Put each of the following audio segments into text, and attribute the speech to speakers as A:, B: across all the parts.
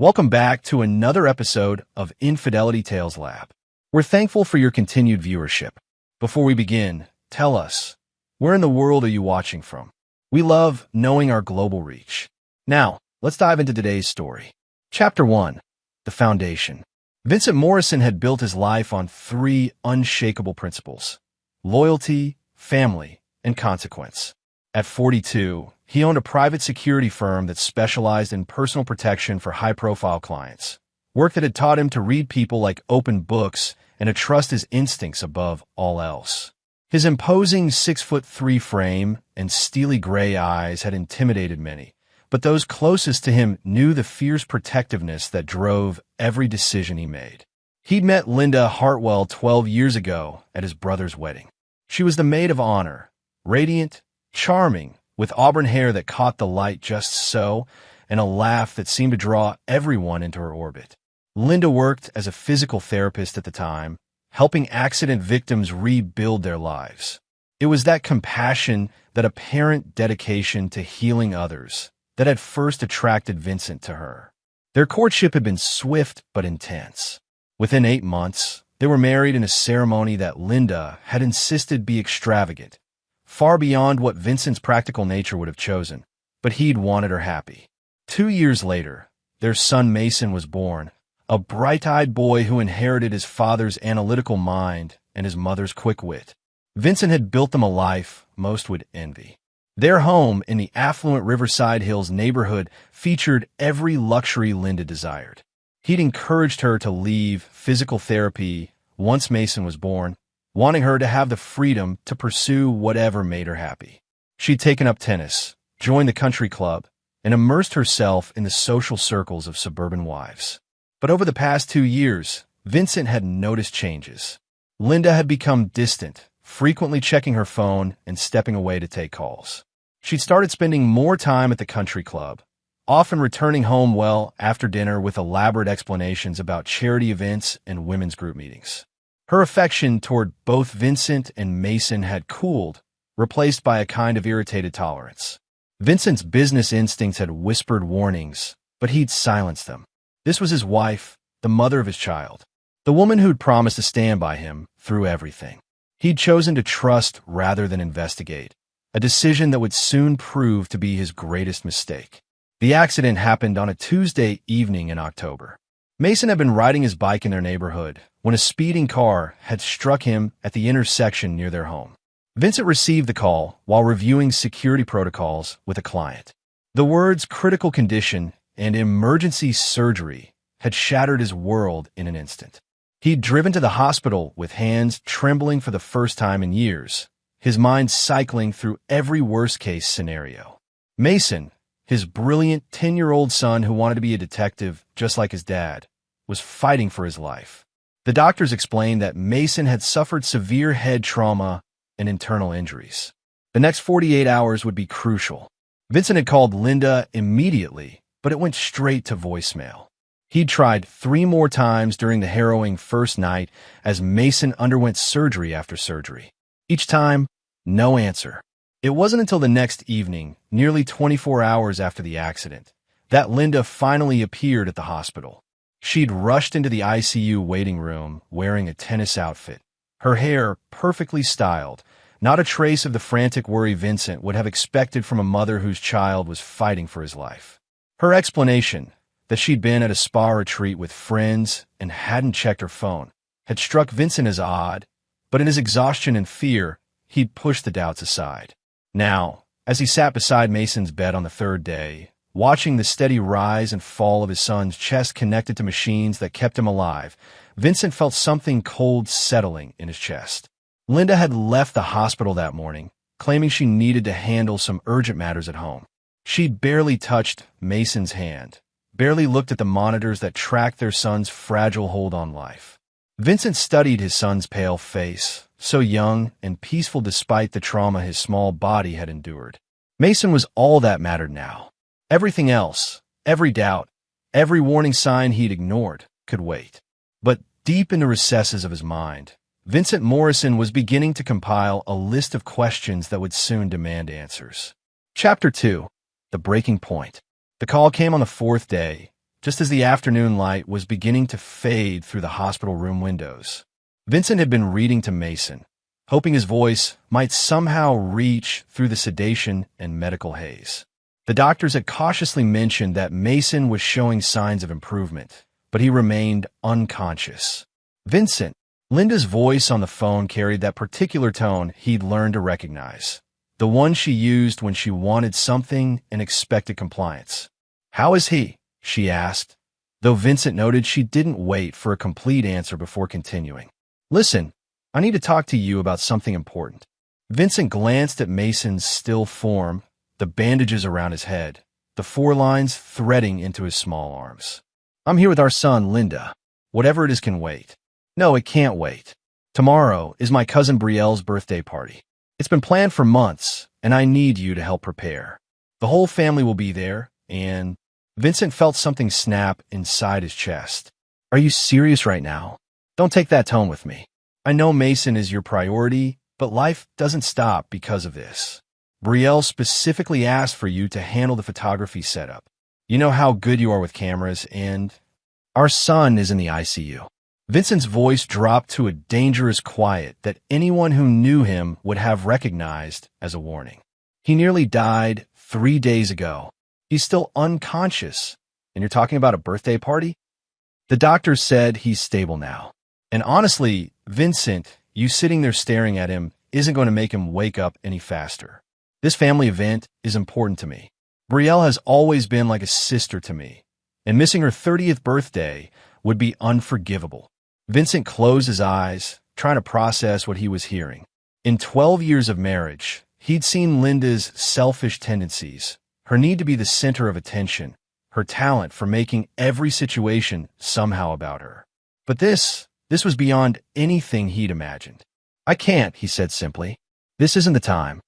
A: Welcome back to another episode of Infidelity Tales Lab. We're thankful for your continued viewership. Before we begin, tell us, where in the world are you watching from? We love knowing our global reach. Now, let's dive into today's story. Chapter 1. The Foundation. Vincent Morrison had built his life on three unshakable principles: loyalty, family, and consequence. At 42, he owned a private security firm that specialized in personal protection for high-profile clients, work that had taught him to read people like open books and to trust his instincts above all else. His imposing 6'3" frame and steely gray eyes had intimidated many, but those closest to him knew the fierce protectiveness that drove every decision he made. He'd met Linda Hartwell 12 years ago at his brother's wedding. She was the maid of honor, radiant, charming, with auburn hair that caught the light just so, and a laugh that seemed to draw everyone into her orbit. Linda worked as a physical therapist at the time, helping accident victims rebuild their lives. It was that compassion, that apparent dedication to healing others, that had first attracted Vincent to her. Their courtship had been swift but intense. Within 8 months, they were married in a ceremony that Linda had insisted be extravagant, far beyond what Vincent's practical nature would have chosen, but he'd wanted her happy. 2 years later, their son Mason was born, a bright-eyed boy who inherited his father's analytical mind and his mother's quick wit. Vincent had built them a life most would envy. Their home in the affluent Riverside Hills neighborhood featured every luxury Linda desired. He'd encouraged her to leave physical therapy once Mason was born, wanting her to have the freedom to pursue whatever made her happy. She'd taken up tennis, joined the country club, and immersed herself in the social circles of suburban wives. But over the past 2 years, Vincent had noticed changes. Linda had become distant, frequently checking her phone and stepping away to take calls. She'd started spending more time at the country club, often returning home well after dinner with elaborate explanations about charity events and women's group meetings. Her affection toward both Vincent and Mason had cooled, replaced by a kind of irritated tolerance. Vincent's business instincts had whispered warnings, but he'd silenced them. This was his wife, the mother of his child, the woman who'd promised to stand by him through everything. He'd chosen to trust rather than investigate, a decision that would soon prove to be his greatest mistake. The accident happened on a Tuesday evening in October. Mason had been riding his bike in their neighborhood when a speeding car had struck him at the intersection near their home. Vincent received the call while reviewing security protocols with a client. The words critical condition and emergency surgery had shattered his world in an instant. He'd driven to the hospital with hands trembling for the first time in years, his mind cycling through every worst-case scenario. Mason, his brilliant 10-year-old son who wanted to be a detective just like his dad, was fighting for his life. The doctors explained that Mason had suffered severe head trauma and internal injuries. The next 48 hours would be crucial. Vincent had called Linda immediately, but it went straight to voicemail. He'd tried 3 more times during the harrowing first night as Mason underwent surgery after surgery. Each time, no answer. It wasn't until the next evening, nearly 24 hours after the accident, that Linda finally appeared at the hospital. She'd rushed into the ICU waiting room wearing a tennis outfit, her hair perfectly styled, not a trace of the frantic worry Vincent would have expected from a mother whose child was fighting for his life. Her explanation, that she'd been at a spa retreat with friends and hadn't checked her phone, had struck Vincent as odd, but in his exhaustion and fear, he'd pushed the doubts aside. Now, as he sat beside Mason's bed on the 3rd day, watching the steady rise and fall of his son's chest connected to machines that kept him alive, Vincent felt something cold settling in his chest. Linda had left the hospital that morning, claiming she needed to handle some urgent matters at home. She'd barely touched Mason's hand, barely looked at the monitors that tracked their son's fragile hold on life. Vincent studied his son's pale face, so young and peaceful despite the trauma his small body had endured. Mason was all that mattered now. Everything else, every doubt, every warning sign he'd ignored, could wait. But deep in the recesses of his mind, Vincent Morrison was beginning to compile a list of questions that would soon demand answers. Chapter 2. The Breaking Point. The call came on the 4th day, just as the afternoon light was beginning to fade through the hospital room windows. Vincent had been reading to Mason, hoping his voice might somehow reach through the sedation and medical haze. The doctors had cautiously mentioned that Mason was showing signs of improvement, but he remained unconscious. Vincent, Linda's voice on the phone carried that particular tone he'd learned to recognize, the one she used when she wanted something and expected compliance. "How is he?" she asked, though Vincent noted she didn't wait for a complete answer before continuing. "Listen, I need to talk to you about something important." Vincent glanced at Mason's still form, the bandages around his head, the 4 lines threading into his small arms. "I'm here with our son, Linda. Whatever it is can wait." "No, it can't wait. Tomorrow is my cousin Brielle's birthday party. It's been planned for months, and I need you to help prepare. The whole family will be there, and—" Vincent felt something snap inside his chest. "Are you serious right now? Don't take that tone with me. I know Mason is your priority, but life doesn't stop because of this. Brielle specifically asked for you to handle the photography setup. You know how good you are with cameras, and our son is in the ICU." Vincent's voice dropped to a dangerous quiet that anyone who knew him would have recognized as a warning. "He nearly died 3 days ago. He's still unconscious, and you're talking about a birthday party?" "The doctor said he's stable now. And honestly, Vincent, you sitting there staring at him isn't going to make him wake up any faster. This family event is important to me. Brielle has always been like a sister to me, and missing her 30th birthday would be unforgivable." Vincent closed his eyes, trying to process what he was hearing. In 12 years of marriage, he'd seen Linda's selfish tendencies, her need to be the center of attention, her talent for making every situation somehow about her. But this was beyond anything he'd imagined. "I can't," he said simply. "This isn't the time."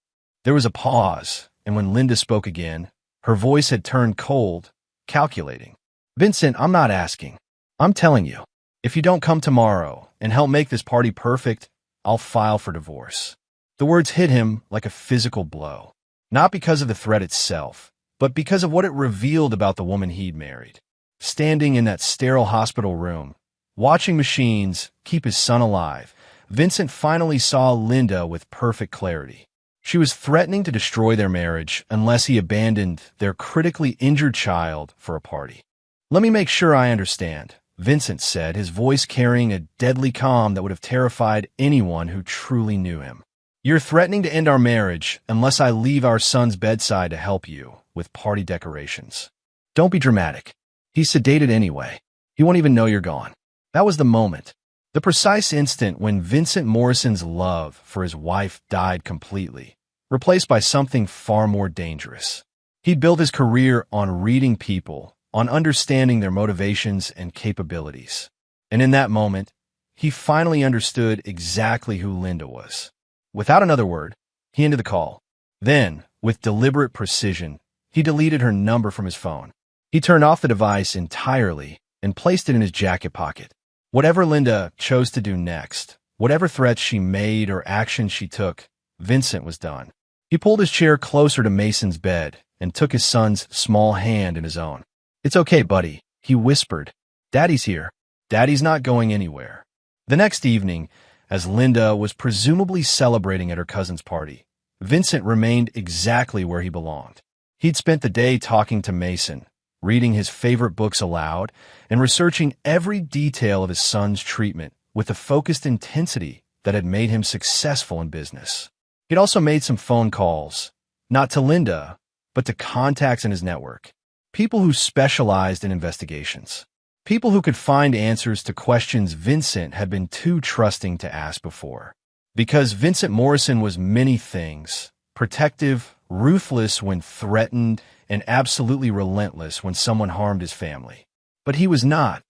A: There was a pause, and when Linda spoke again, her voice had turned cold, calculating. "Vincent, I'm not asking. I'm telling you. If you don't come tomorrow and help make this party perfect, I'll file for divorce." The words hit him like a physical blow, not because of the threat itself, but because of what it revealed about the woman he'd married. Standing in that sterile hospital room, watching machines keep his son alive, Vincent finally saw Linda with perfect clarity. She was threatening to destroy their marriage unless he abandoned their critically injured child for a party. "Let me make sure I understand," Vincent said, his voice carrying a deadly calm that would have terrified anyone who truly knew him. "You're threatening to end our marriage unless I leave our son's bedside to help you with party decorations. Don't be dramatic. He's sedated anyway. He won't even know you're gone." That was the moment, the precise instant when Vincent Morrison's love for his wife died completely, replaced by something far more dangerous. He'd built his career on reading people, on understanding their motivations and capabilities. And in that moment, he finally understood exactly who Linda was. Without another word, he ended the call. Then, with deliberate precision, he deleted her number from his phone. He turned off the device entirely and placed it in his jacket pocket. Whatever Linda chose to do next, whatever threats she made or actions she took, Vincent was done. He pulled his chair closer to Mason's bed and took his son's small hand in his own. "It's okay, buddy," he whispered. "Daddy's here. Daddy's not going anywhere." The next evening, as Linda was presumably celebrating at her cousin's party, Vincent remained exactly where he belonged. He'd spent the day talking to Mason, reading his favorite books aloud, and researching every detail of his son's treatment with the focused intensity that had made him successful in business. He'd also made some phone calls, not to Linda, but to contacts in his network, people who specialized in investigations, people who could find answers to questions Vincent had been too trusting to ask before. Because Vincent Morrison was many things, protective, ruthless when threatened, and absolutely relentless when someone harmed his family. But he was not,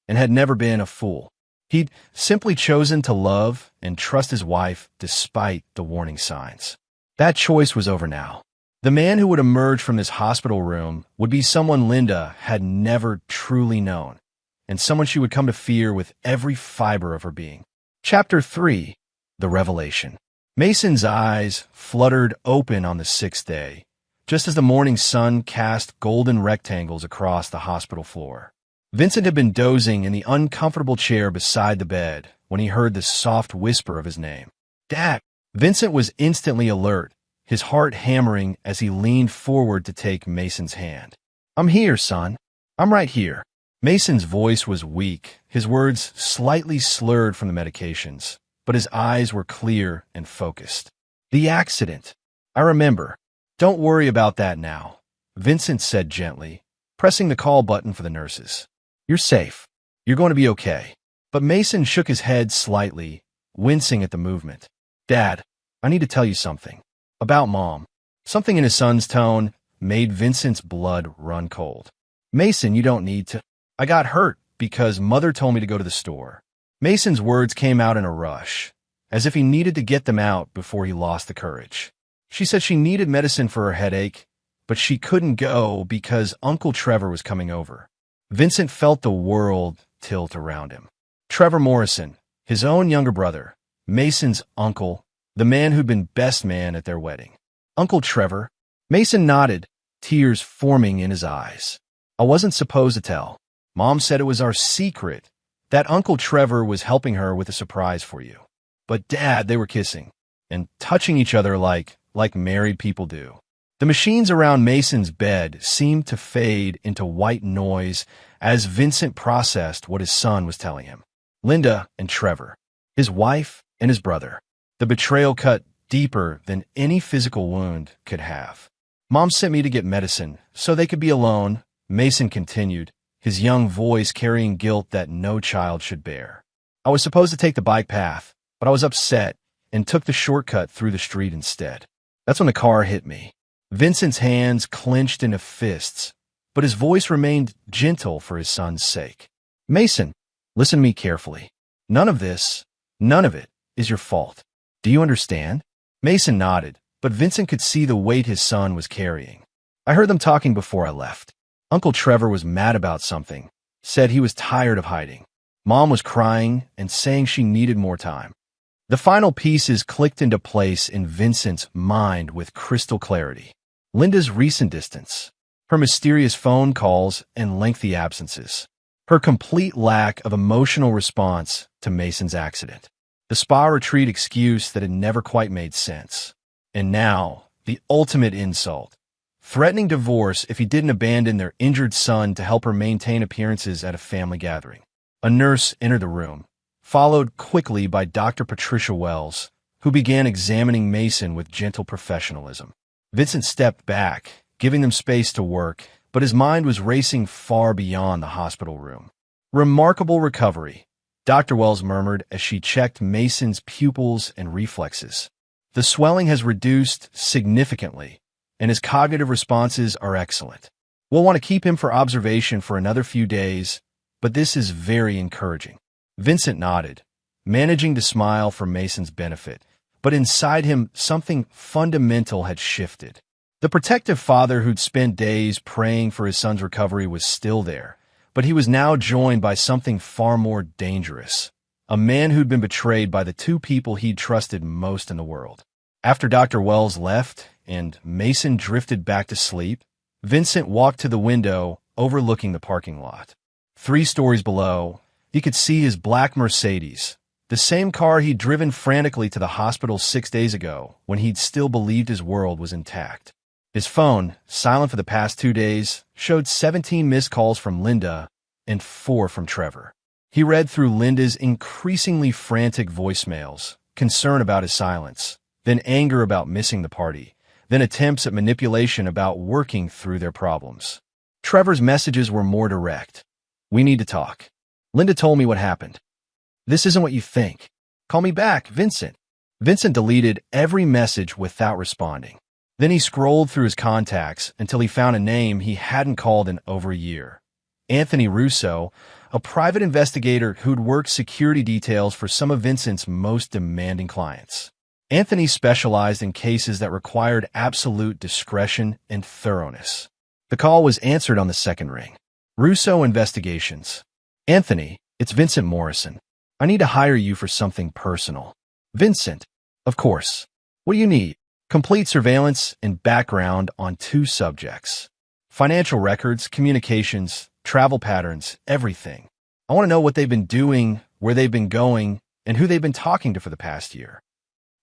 A: and had never been, a fool. He'd simply chosen to love and trust his wife despite the warning signs. That choice was over now. The man who would emerge from this hospital room would be someone Linda had never truly known, and someone she would come to fear with every fiber of her being. Chapter 3. The Revelation. Mason's eyes fluttered open on the 6th day, just as the morning sun cast golden rectangles across the hospital floor. Vincent had been dozing in the uncomfortable chair beside the bed when he heard the soft whisper of his name. Dad! Vincent was instantly alert, his heart hammering as he leaned forward to take Mason's hand. I'm here, son. I'm right here. Mason's voice was weak, his words slightly slurred from the medications, but his eyes were clear and focused. The accident. I remember. Don't worry about that now, Vincent said gently, pressing the call button for the nurses. You're safe. You're going to be okay. But Mason shook his head slightly, wincing at the movement. Dad, I need to tell you something. About Mom. Something in his son's tone made Vincent's blood run cold. Mason, you don't need to. I got hurt because Mother told me to go to the store. Mason's words came out in a rush, as if he needed to get them out before he lost the courage. She said she needed medicine for her headache, but she couldn't go because Uncle Trevor was coming over. Vincent felt the world tilt around him. Trevor Morrison, his own younger brother, Mason's uncle, the man who'd been best man at their wedding. Uncle Trevor? Mason nodded, tears forming in his eyes. I wasn't supposed to tell. Mom said it was our secret, that Uncle Trevor was helping her with a surprise for you. But Dad, they were kissing and touching each other like married people do. The machines around Mason's bed seemed to fade into white noise as Vincent processed what his son was telling him. Linda and Trevor, his wife and his brother. The betrayal cut deeper than any physical wound could have. Mom sent me to get medicine so they could be alone, Mason continued, his young voice carrying guilt that no child should bear. I was supposed to take the bike path, but I was upset and took the shortcut through the street instead. That's when the car hit me. Vincent's hands clenched into fists, but his voice remained gentle for his son's sake. Mason, listen to me carefully. None of it, is your fault. Do you understand? Mason nodded, but Vincent could see the weight his son was carrying. I heard them talking before I left. Uncle Trevor was mad about something, said he was tired of hiding. Mom was crying and saying she needed more time. The final pieces clicked into place in Vincent's mind with crystal clarity. Linda's recent distance, her mysterious phone calls and lengthy absences, her complete lack of emotional response to Mason's accident, the spa retreat excuse that had never quite made sense. And now, the ultimate insult, threatening divorce if he didn't abandon their injured son to help her maintain appearances at a family gathering. A nurse entered the room, followed quickly by Dr. Patricia Wells, who began examining Mason with gentle professionalism. Vincent stepped back, giving them space to work, but his mind was racing far beyond the hospital room. Remarkable recovery, Dr. Wells murmured as she checked Mason's pupils and reflexes. The swelling has reduced significantly, and his cognitive responses are excellent. We'll want to keep him for observation for another few days, but this is very encouraging. Vincent nodded, managing to smile for Mason's benefit, but inside him something fundamental had shifted. The protective father who'd spent days praying for his son's recovery was still there, but he was now joined by something far more dangerous, a man who'd been betrayed by the two people he'd trusted most in the world. After Dr. Wells left and Mason drifted back to sleep, Vincent walked to the window overlooking the parking lot. 3 stories below, he could see his black Mercedes, the same car he'd driven frantically to the hospital 6 days ago when he'd still believed his world was intact. His phone, silent for the past 2 days, showed 17 missed calls from Linda and 4 from Trevor. He read through Linda's increasingly frantic voicemails, concern about his silence, then anger about missing the party, then attempts at manipulation about working through their problems. Trevor's messages were more direct. We need to talk. Linda told me what happened. This isn't what you think. Call me back, Vincent. Vincent deleted every message without responding. Then he scrolled through his contacts until he found a name he hadn't called in over a year. Anthony Russo, a private investigator who'd worked security details for some of Vincent's most demanding clients. Anthony specialized in cases that required absolute discretion and thoroughness. The call was answered on the second ring. Russo Investigations. Anthony, it's Vincent Morrison. I need to hire you for something personal. Vincent, of course. What do you need? Complete surveillance and background on 2 subjects. Financial records, communications, travel patterns, everything. I want to know what they've been doing, where they've been going, and who they've been talking to for the past year.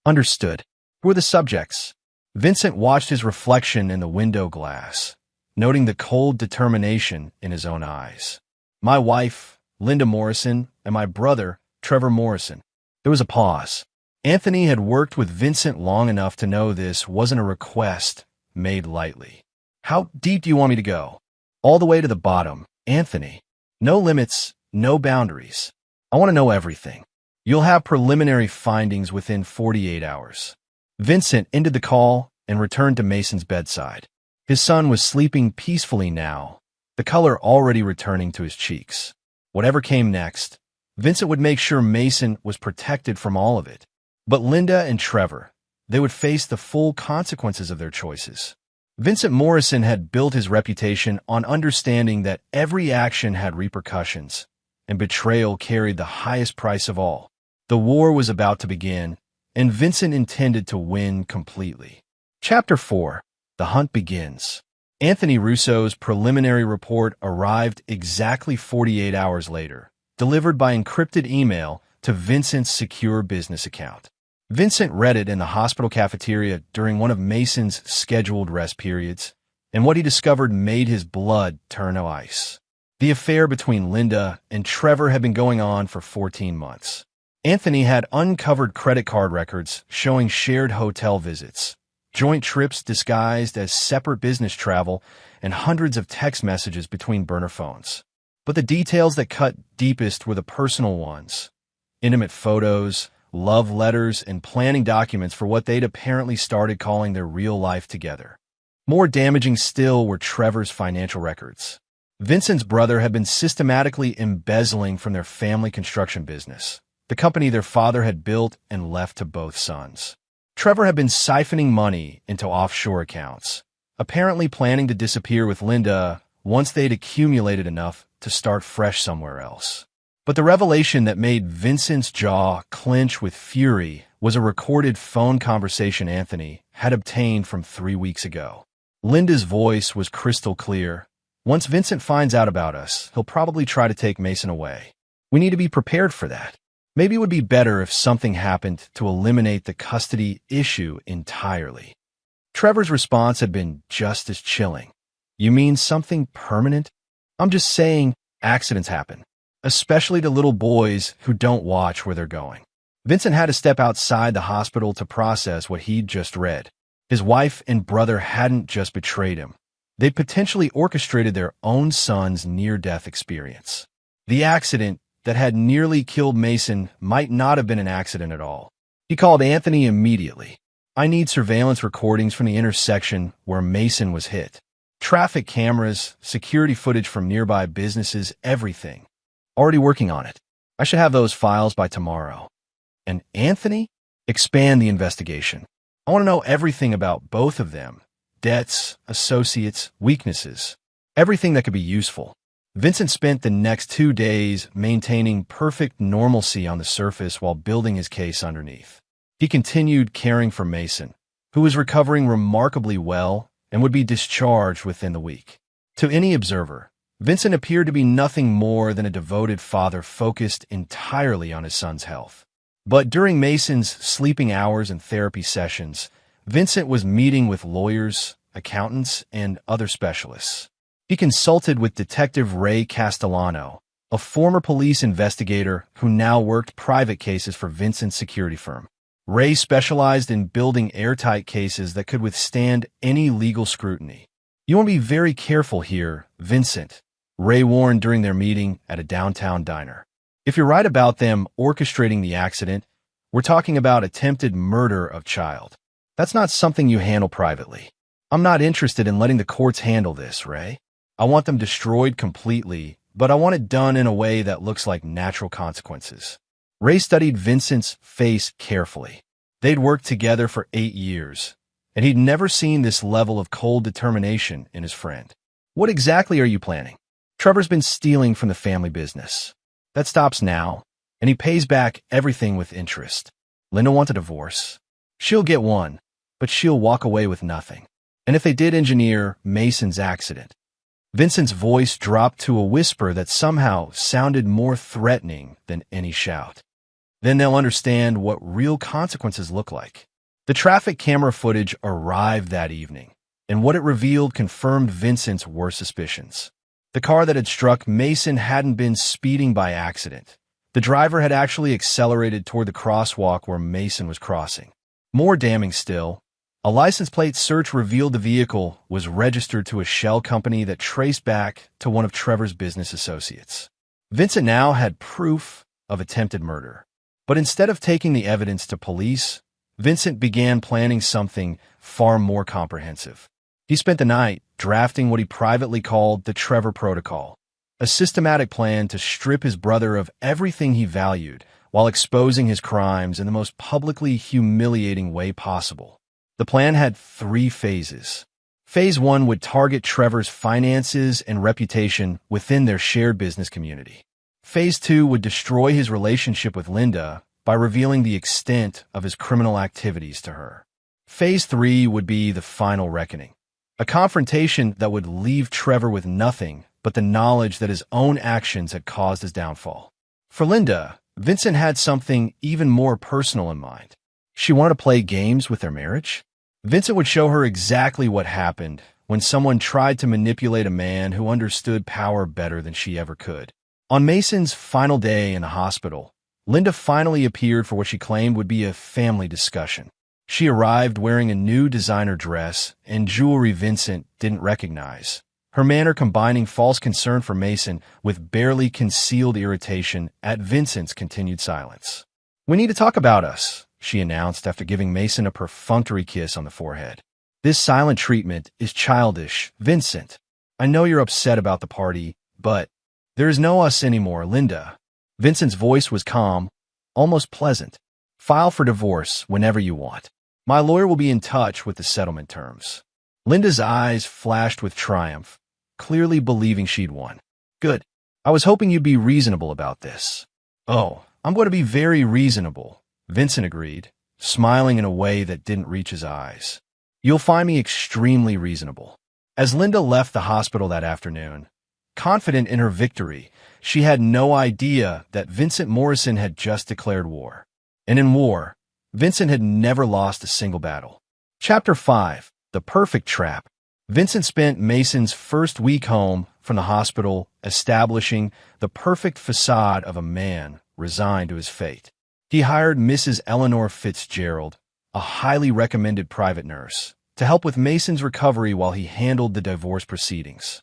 A: Understood. Who are the subjects? Vincent watched his reflection in the window glass, noting the cold determination in his own eyes. My wife, Linda Morrison, and my brother, Trevor Morrison. There was a pause. Anthony had worked with Vincent long enough to know this wasn't a request made lightly. How deep do you want me to go? All the way to the bottom, Anthony. No limits, no boundaries. I want to know everything. You'll have preliminary findings within 48 hours. Vincent ended the call and returned to Mason's bedside. His son was sleeping peacefully now, the color already returning to his cheeks. Whatever came next, Vincent would make sure Mason was protected from all of it. But Linda and Trevor, they would face the full consequences of their choices. Vincent Morrison had built his reputation on understanding that every action had repercussions, and betrayal carried the highest price of all. The war was about to begin, and Vincent intended to win completely. Chapter 4. The Hunt Begins. Anthony Russo's preliminary report arrived exactly 48 hours later, delivered by encrypted email to Vincent's secure business account. Vincent read it in the hospital cafeteria during one of Mason's scheduled rest periods, and what he discovered made his blood turn to ice. The affair between Linda and Trevor had been going on for 14 months. Anthony had uncovered credit card records showing shared hotel visits, joint trips disguised as separate business travel, and hundreds of text messages between burner phones. But the details that cut deepest were the personal ones. Intimate photos, love letters, and planning documents for what they'd apparently started calling their real life together. More damaging still were Trevor's financial records. Vincent's brother had been systematically embezzling from their family construction business, the company their father had built and left to both sons. Trevor had been siphoning money into offshore accounts, apparently planning to disappear with Linda once they'd accumulated enough to start fresh somewhere else. But the revelation that made Vincent's jaw clench with fury was a recorded phone conversation Anthony had obtained from 3 weeks ago. Linda's voice was crystal clear. Once Vincent finds out about us, he'll probably try to take Mason away. We need to be prepared for that. Maybe it would be better if something happened to eliminate the custody issue entirely. Trevor's response had been just as chilling. You mean something permanent? I'm just saying accidents happen, especially to little boys who don't watch where they're going. Vincent had to step outside the hospital to process what he'd just read. His wife and brother hadn't just betrayed him. They'd potentially orchestrated their own son's near-death experience. The accident that had nearly killed Mason might not have been an accident at all. He called Anthony immediately. I need surveillance recordings from the intersection where Mason was hit. Traffic cameras, security footage from nearby businesses, everything. Already working on it. I should have those files by tomorrow. And Anthony? Expand the investigation. I want to know everything about both of them. Debts, associates, weaknesses. Everything that could be useful. Vincent spent the next 2 days maintaining perfect normalcy on the surface while building his case underneath. He continued caring for Mason, who was recovering remarkably well and would be discharged within the week. To any observer, Vincent appeared to be nothing more than a devoted father focused entirely on his son's health. But during Mason's sleeping hours and therapy sessions, Vincent was meeting with lawyers, accountants, and other specialists. He consulted with Detective Ray Castellano, a former police investigator who now worked private cases for Vincent's security firm. Ray specialized in building airtight cases that could withstand any legal scrutiny. You want to be very careful here, Vincent, Ray warned during their meeting at a downtown diner. If you're right about them orchestrating the accident, we're talking about attempted murder of child. That's not something you handle privately. I'm not interested in letting the courts handle this, Ray. I want them destroyed completely, but I want it done in a way that looks like natural consequences. Ray studied Vincent's face carefully. They'd worked together for 8 years, and he'd never seen this level of cold determination in his friend. What exactly are you planning? Trevor's been stealing from the family business. That stops now, and he pays back everything with interest. Linda wants a divorce. She'll get one, but she'll walk away with nothing. And if they did engineer Mason's accident, Vincent's voice dropped to a whisper that somehow sounded more threatening than any shout. Then they'll understand what real consequences look like. The traffic camera footage arrived that evening, and what it revealed confirmed Vincent's worst suspicions. The car that had struck Mason hadn't been speeding by accident. The driver had actually accelerated toward the crosswalk where Mason was crossing. More damning still, a license plate search revealed the vehicle was registered to a shell company that traced back to one of Trevor's business associates. Vincent now had proof of attempted murder. But instead of taking the evidence to police, Vincent began planning something far more comprehensive. He spent the night drafting what he privately called the Trevor Protocol, a systematic plan to strip his brother of everything he valued while exposing his crimes in the most publicly humiliating way possible. The plan had 3 phases. Phase 1 would target Trevor's finances and reputation within their shared business community. Phase 2 would destroy his relationship with Linda by revealing the extent of his criminal activities to her. Phase 3 would be the final reckoning, a confrontation that would leave Trevor with nothing but the knowledge that his own actions had caused his downfall. For Linda, Vincent had something even more personal in mind. She wanted to play games with their marriage. Vincent would show her exactly what happened when someone tried to manipulate a man who understood power better than she ever could. On Mason's final day in the hospital, Linda finally appeared for what she claimed would be a family discussion. She arrived wearing a new designer dress and jewelry Vincent didn't recognize, her manner combining false concern for Mason with barely concealed irritation at Vincent's continued silence. "We need to talk about us," she announced after giving Mason a perfunctory kiss on the forehead. "This silent treatment is childish, Vincent. I know you're upset about the party, but there is no us anymore, Linda." Vincent's voice was calm, almost pleasant. "File for divorce whenever you want. My lawyer will be in touch with the settlement terms." Linda's eyes flashed with triumph, clearly believing she'd won. "Good. I was hoping you'd be reasonable about this." "Oh, I'm going to be very reasonable," Vincent agreed, smiling in a way that didn't reach his eyes. "You'll find me extremely reasonable." As Linda left the hospital that afternoon, confident in her victory, she had no idea that Vincent Morrison had just declared war. And in war, Vincent had never lost a single battle. Chapter 5. The Perfect Trap. Vincent spent Mason's first week home from the hospital establishing the perfect facade of a man resigned to his fate. He hired Mrs. Eleanor Fitzgerald, a highly recommended private nurse, to help with Mason's recovery while he handled the divorce proceedings.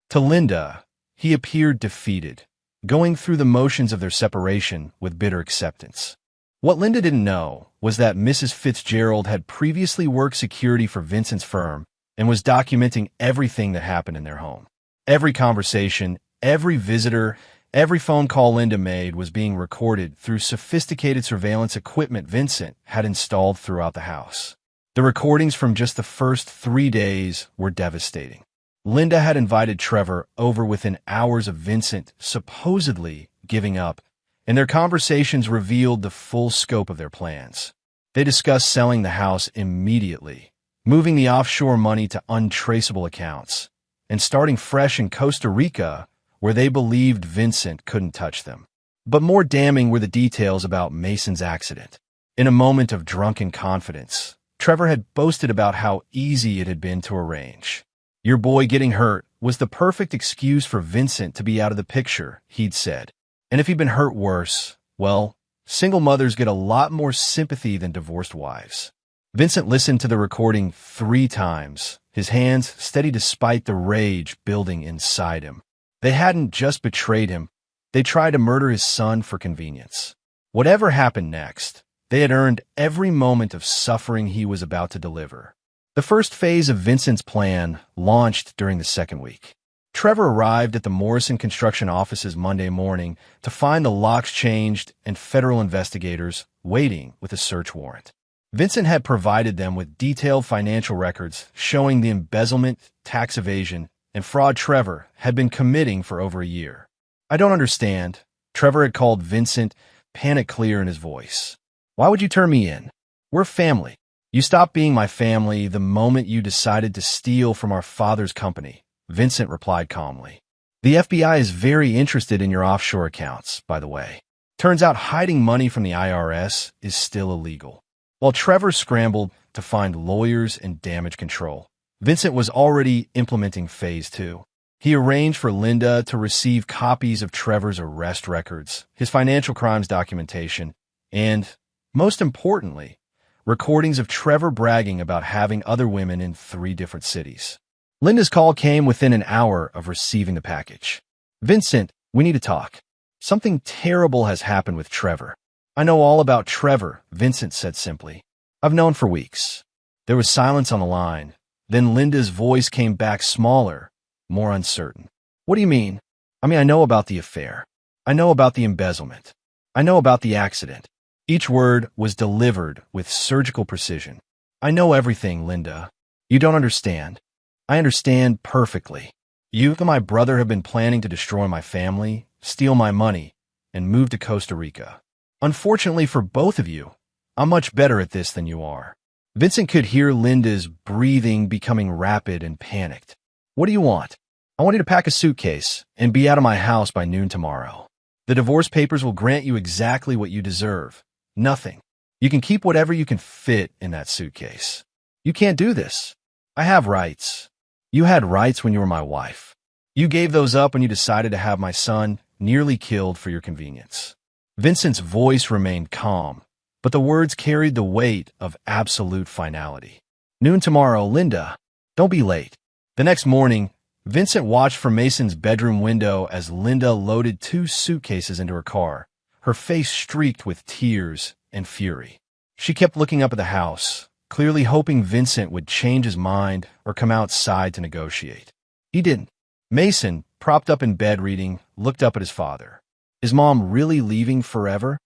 A: To Linda, he appeared defeated, going through the motions of their separation with bitter acceptance. What Linda didn't know was that Mrs. Fitzgerald had previously worked security for Vincent's firm and was documenting everything that happened in their home. Every conversation, every visitor, every phone call Linda made was being recorded through sophisticated surveillance equipment Vincent had installed throughout the house. The recordings from just the first 3 days were devastating. Linda had invited Trevor over within hours of Vincent supposedly giving up, and their conversations revealed the full scope of their plans. They discussed selling the house immediately, moving the offshore money to untraceable accounts, and starting fresh in Costa Rica, where they believed Vincent couldn't touch them. But more damning were the details about Mason's accident. In a moment of drunken confidence, Trevor had boasted about how easy it had been to arrange. "Your boy getting hurt was the perfect excuse for Vincent to be out of the picture," he'd said. "And if he'd been hurt worse, well, single mothers get a lot more sympathy than divorced wives." Vincent listened to the recording 3 times, his hands steady despite the rage building inside him. They hadn't just betrayed him, they tried to murder his son for convenience. Whatever happened next, they had earned every moment of suffering he was about to deliver. The first phase of Vincent's plan launched during the second week. Trevor arrived at the Morrison construction offices Monday morning to find the locks changed and federal investigators waiting with a search warrant. Vincent had provided them with detailed financial records showing the embezzlement, tax evasion, and fraud Trevor had been committing for over a year. "I don't understand," Trevor had called Vincent, panic clear in his voice. "Why would you turn me in? We're family. You stopped being my family the moment you decided to steal from our father's company," Vincent replied calmly. The FBI is very interested in your offshore accounts, by the way. Turns out hiding money from the IRS is still illegal. While Trevor scrambled to find lawyers and damage control, Vincent was already implementing Phase 2. He arranged for Linda to receive copies of Trevor's arrest records, his financial crimes documentation, and, most importantly, recordings of Trevor bragging about having other women in 3 different cities. Linda's call came within an hour of receiving the package. Vincent, we need to talk. Something terrible has happened with Trevor. I know all about Trevor, Vincent said simply. I've known for weeks. There was silence on the line. Then Linda's voice came back smaller, more uncertain. What do you mean? I know about the affair. I know about the embezzlement. I know about the accident. Each word was delivered with surgical precision. I know everything, Linda. You don't understand. I understand perfectly. You and my brother have been planning to destroy my family, steal my money, and move to Costa Rica. Unfortunately for both of you, I'm much better at this than you are. Vincent could hear Linda's breathing becoming rapid and panicked. What do you want? I want you to pack a suitcase and be out of my house by noon tomorrow. The divorce papers will grant you exactly what you deserve. Nothing. You can keep whatever you can fit in that suitcase. You can't do this. I have rights. You had rights when you were my wife. You gave those up when you decided to have my son nearly killed for your convenience. Vincent's voice remained calm, but the words carried the weight of absolute finality. Noon tomorrow, Linda. Don't be late. The next morning, Vincent watched from Mason's bedroom window as Linda loaded 2 suitcases into her car, her face streaked with tears and fury. She kept looking up at the house, clearly hoping Vincent would change his mind or come outside to negotiate. He didn't. Mason, propped up in bed reading, looked up at his father. Is Mom really leaving forever?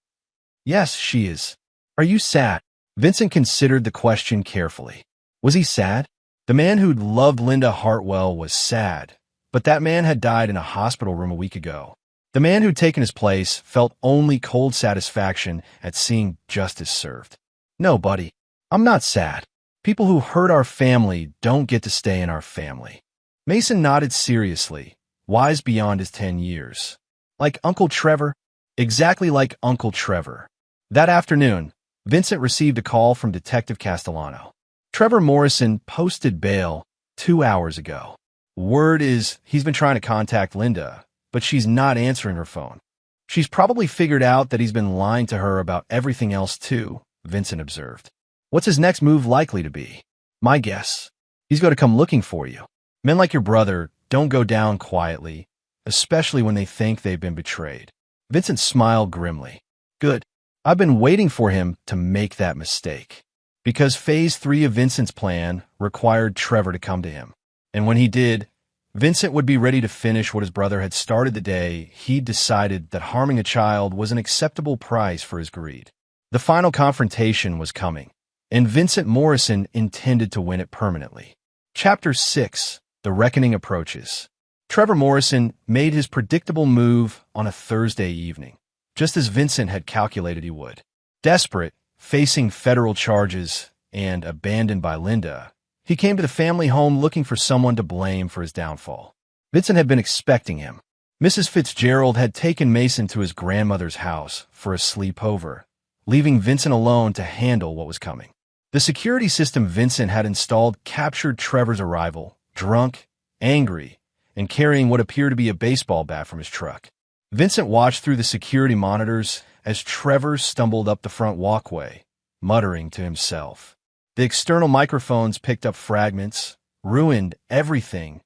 A: Yes, she is. Are you sad? Vincent considered the question carefully. Was he sad? The man who'd loved Linda Hartwell was sad, but that man had died in a hospital room a week ago. The man who'd taken his place felt only cold satisfaction at seeing justice served. No, buddy, I'm not sad. People who hurt our family don't get to stay in our family. Mason nodded seriously, wise beyond his 10 years. Like Uncle Trevor? Exactly like Uncle Trevor. That afternoon, Vincent received a call from Detective Castellano. Trevor Morrison posted bail 2 hours ago. Word is he's been trying to contact Linda, but she's not answering her phone. She's probably figured out that he's been lying to her about everything else too, Vincent observed. What's his next move likely to be? My guess. He's going to come looking for you. Men like your brother don't go down quietly, especially when they think they've been betrayed. Vincent smiled grimly. Good. I've been waiting for him to make that mistake. Because Phase 3 of Vincent's plan required Trevor to come to him. And when he did, Vincent would be ready to finish what his brother had started the day he'd decided that harming a child was an acceptable price for his greed. The final confrontation was coming, and Vincent Morrison intended to win it permanently. Chapter 6: The Reckoning Approaches. Trevor Morrison made his predictable move on a Thursday evening, just as Vincent had calculated he would. Desperate, facing federal charges, and abandoned by Linda, he came to the family home looking for someone to blame for his downfall. Vincent had been expecting him. Mrs. Fitzgerald had taken Mason to his grandmother's house for a sleepover, leaving Vincent alone to handle what was coming. The security system Vincent had installed captured Trevor's arrival, drunk, angry, and carrying what appeared to be a baseball bat from his truck. Vincent watched through the security monitors as Trevor stumbled up the front walkway, muttering to himself. The external microphones picked up fragments, ruined everything.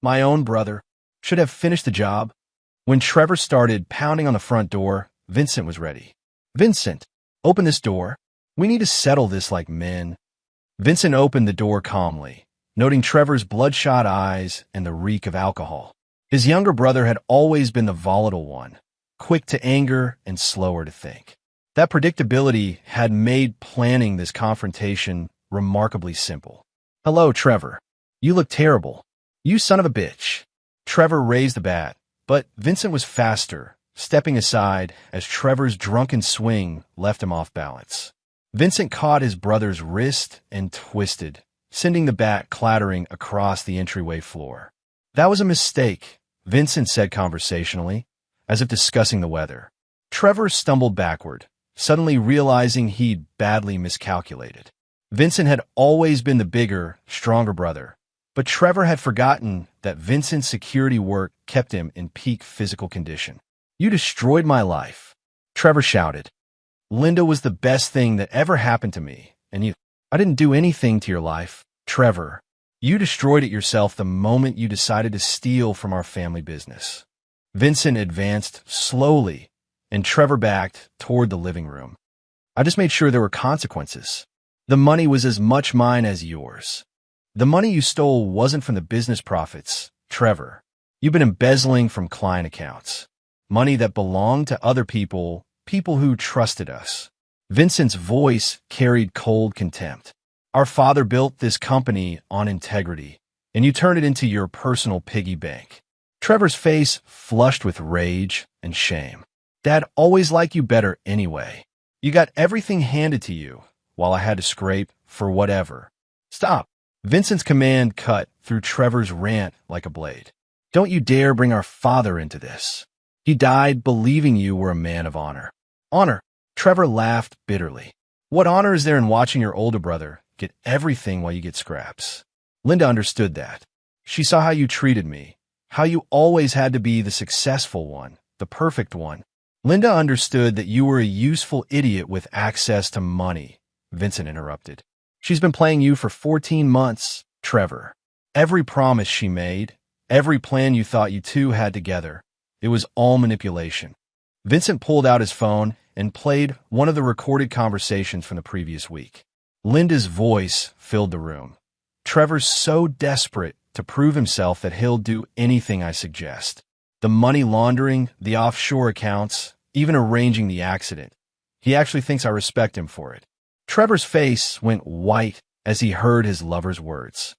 A: My own brother should have finished the job. When Trevor started pounding on the front door, Vincent was ready. Vincent, open this door. We need to settle this like men. Vincent opened the door calmly, noting Trevor's bloodshot eyes and the reek of alcohol. His younger brother had always been the volatile one, quick to anger and slower to think. That predictability had made planning this confrontation remarkably simple. Hello, Trevor. You look terrible. You son of a bitch. Trevor raised the bat, but Vincent was faster, stepping aside as Trevor's drunken swing left him off balance. Vincent caught his brother's wrist and twisted, sending the bat clattering across the entryway floor. That was a mistake, Vincent said conversationally, as if discussing the weather. Trevor stumbled backward, suddenly realizing he'd badly miscalculated. Vincent had always been the bigger, stronger brother, but Trevor had forgotten that Vincent's security work kept him in peak physical condition. "You destroyed my life," Trevor shouted. "Linda was the best thing that ever happened to me, and I didn't do anything to your life, Trevor. You destroyed it yourself the moment you decided to steal from our family business." Vincent advanced slowly, and Trevor backed toward the living room. "I just made sure there were consequences. The money was as much mine as yours. The money you stole wasn't from the business profits, Trevor. You've been embezzling from client accounts. Money that belonged to other people, people who trusted us." Vincent's voice carried cold contempt. "Our father built this company on integrity, and you turned it into your personal piggy bank." Trevor's face flushed with rage and shame. "Dad always liked you better anyway. You got everything handed to you, while I had to scrape for whatever." "Stop!" Vincent's command cut through Trevor's rant like a blade. "Don't you dare bring our father into this. He died believing you were a man of honor." "Honor?" Trevor laughed bitterly. "What honor is there in watching your older brother get everything while you get scraps?" Linda understood that. She saw how you treated me, how you always had to be the successful one, the perfect one. Linda understood that you were a useful idiot with access to money, Vincent interrupted. "She's been playing you for 14 months, Trevor. Every promise she made, every plan you thought you two had together, it was all manipulation." Vincent pulled out his phone and played one of the recorded conversations from the previous week. Linda's voice filled the room. "Trevor's so desperate to prove himself that he'll do anything I suggest. The money laundering, the offshore accounts, even arranging the accident. He actually thinks I respect him for it." Trevor's face went white as he heard his lover's words.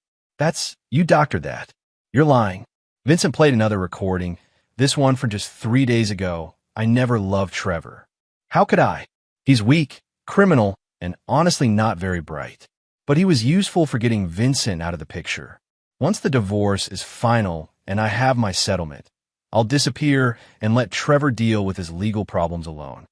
A: You doctored that. You're lying." Vincent played another recording, this one from just 3 days ago. "I never loved Trevor. How could I? He's weak, criminal, and honestly not very bright. But he was useful for getting Vincent out of the picture. Once the divorce is final and I have my settlement, I'll disappear and let Trevor deal with his legal problems alone."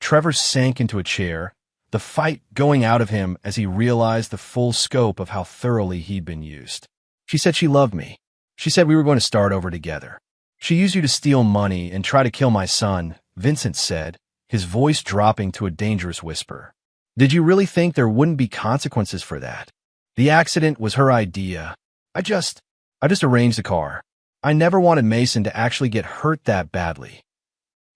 A: Trevor sank into a chair, the fight going out of him as he realized the full scope of how thoroughly he'd been used. "She said she loved me. She said we were going to start over together. She used you to steal money and try to kill my son," Vincent said, his voice dropping to a dangerous whisper. "Did you really think there wouldn't be consequences for that? The accident was her idea. I just arranged the car. I never wanted Mason to actually get hurt that badly."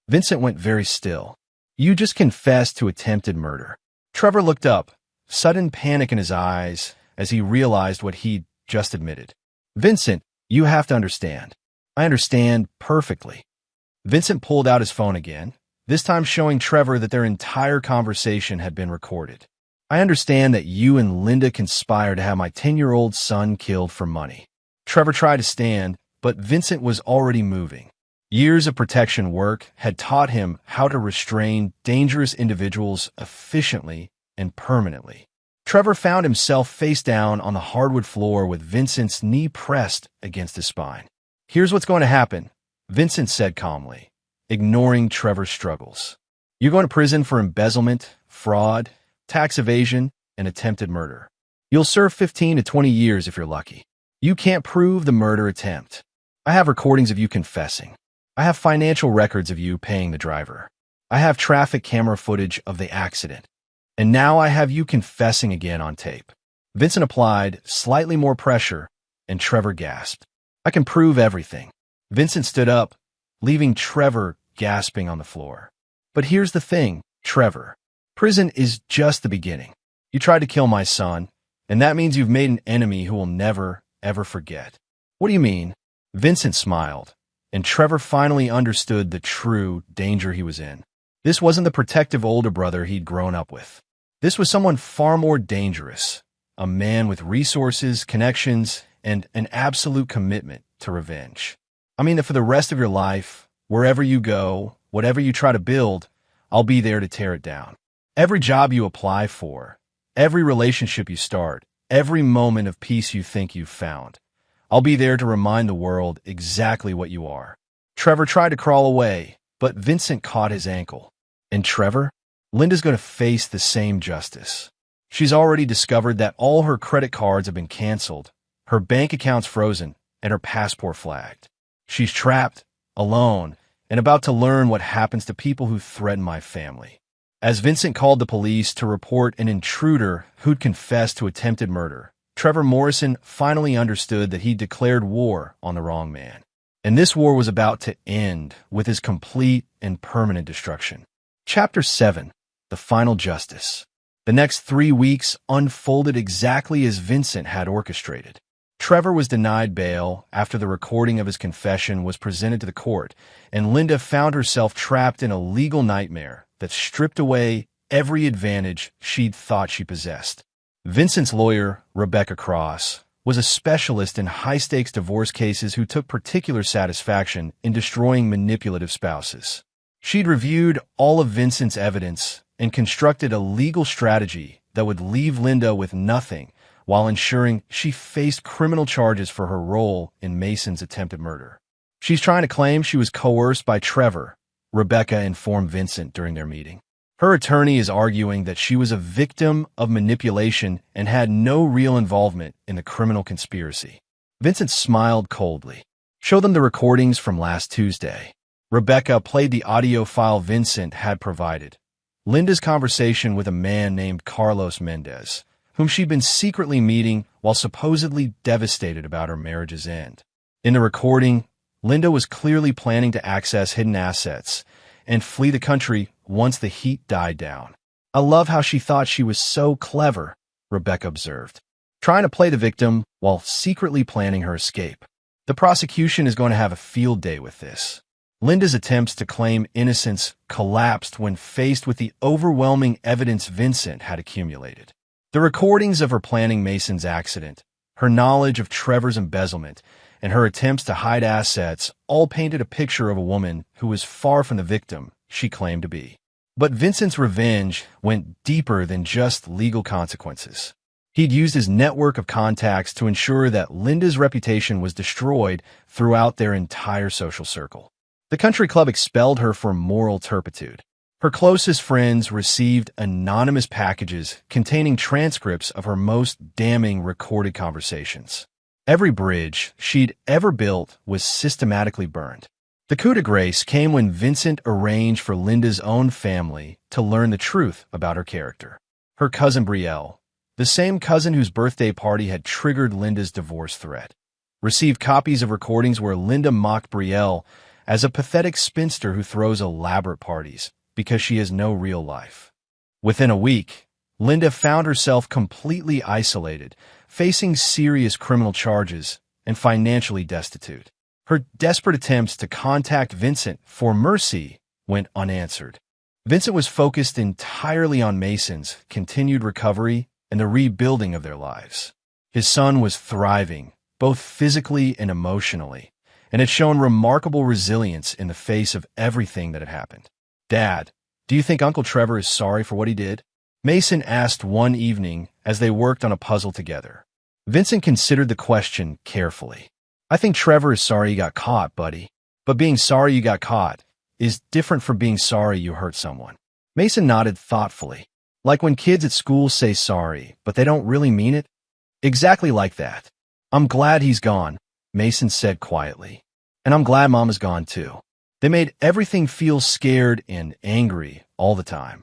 A: Vincent went very still. "You just confessed to attempted murder." Trevor looked up, sudden panic in his eyes as he realized what he'd just admitted. "Vincent, you have to understand." "I understand perfectly." Vincent pulled out his phone again, this time showing Trevor that their entire conversation had been recorded. "I understand that you and Linda conspired to have my 10-year-old son killed for money." Trevor tried to stand, but Vincent was already moving. Years of protection work had taught him how to restrain dangerous individuals efficiently and permanently. Trevor found himself face down on the hardwood floor with Vincent's knee pressed against his spine. "Here's what's going to happen," Vincent said calmly, ignoring Trevor's struggles. "You're going to prison for embezzlement, fraud, tax evasion, and attempted murder. You'll serve 15 to 20 years if you're lucky. You can't prove the murder attempt. I have recordings of you confessing. I have financial records of you paying the driver. I have traffic camera footage of the accident. And now I have you confessing again on tape." Vincent applied slightly more pressure, and Trevor gasped. "I can prove everything." Vincent stood up, leaving Trevor gasping on the floor. "But here's the thing, Trevor. Prison is just the beginning. You tried to kill my son, and that means you've made an enemy who will never, ever forget." "What do you mean?" Vincent smiled, and Trevor finally understood the true danger he was in. This wasn't the protective older brother he'd grown up with. This was someone far more dangerous, a man with resources, connections, and an absolute commitment to revenge. "I mean that for the rest of your life, wherever you go, whatever you try to build, I'll be there to tear it down. Every job you apply for, every relationship you start, every moment of peace you think you've found, I'll be there to remind the world exactly what you are. Trevor tried to crawl away, but Vincent caught his ankle. And Trevor? Linda's going to face the same justice. She's already discovered that all her credit cards have been canceled, her bank accounts frozen, and her passport flagged. She's trapped, alone, and about to learn what happens to people who threaten my family. As Vincent called the police to report an intruder who'd confessed to attempted murder, Trevor Morrison finally understood that he'd declared war on the wrong man. And this war was about to end with his complete and permanent destruction. Chapter 7. The Final Justice. The next 3 weeks unfolded exactly as Vincent had orchestrated. Trevor was denied bail after the recording of his confession was presented to the court, and Linda found herself trapped in a legal nightmare that stripped away every advantage she'd thought she possessed. Vincent's lawyer, Rebecca Cross, was a specialist in high-stakes divorce cases who took particular satisfaction in destroying manipulative spouses. She'd reviewed all of Vincent's evidence and constructed a legal strategy that would leave Linda with nothing while ensuring she faced criminal charges for her role in Mason's attempted murder. She's trying to claim she was coerced by Trevor, Rebecca informed Vincent during their meeting. Her attorney is arguing that she was a victim of manipulation and had no real involvement in the criminal conspiracy. Vincent smiled coldly. Show them the recordings from last Tuesday. Rebecca played the audio file Vincent had provided. Linda's conversation with a man named Carlos Mendez, whom she'd been secretly meeting while supposedly devastated about her marriage's end. In the recording, Linda was clearly planning to access hidden assets and flee the country once the heat died down. I love how she thought she was so clever, Rebecca observed, trying to play the victim while secretly planning her escape. The prosecution is going to have a field day with this. Linda's attempts to claim innocence collapsed when faced with the overwhelming evidence Vincent had accumulated. The recordings of her planning Mason's accident, her knowledge of Trevor's embezzlement, and her attempts to hide assets all painted a picture of a woman who was far from the victim she claimed to be. But Vincent's revenge went deeper than just legal consequences. He'd used his network of contacts to ensure that Linda's reputation was destroyed throughout their entire social circle. The country club expelled her for moral turpitude. Her closest friends received anonymous packages containing transcripts of her most damning recorded conversations. Every bridge she'd ever built was systematically burned. The coup de grace came when Vincent arranged for Linda's own family to learn the truth about her character. Her cousin Brielle, the same cousin whose birthday party had triggered Linda's divorce threat, received copies of recordings where Linda mocked Brielle as a pathetic spinster who throws elaborate parties because she has no real life. Within a week, Linda found herself completely isolated, facing serious criminal charges and financially destitute. Her desperate attempts to contact Vincent for mercy went unanswered. Vincent was focused entirely on Mason's continued recovery and the rebuilding of their lives. His son was thriving, both physically and emotionally, and had shown remarkable resilience in the face of everything that had happened. "Dad, do you think Uncle Trevor is sorry for what he did?" Mason asked one evening as they worked on a puzzle together. Vincent considered the question carefully. "I think Trevor is sorry he got caught, buddy. But being sorry you got caught is different from being sorry you hurt someone." Mason nodded thoughtfully. "Like when kids at school say sorry, but they don't really mean it?" "Exactly like that. I'm glad he's gone," Mason said quietly. "And I'm glad Mama's gone too. They made everything feel scared and angry all the time."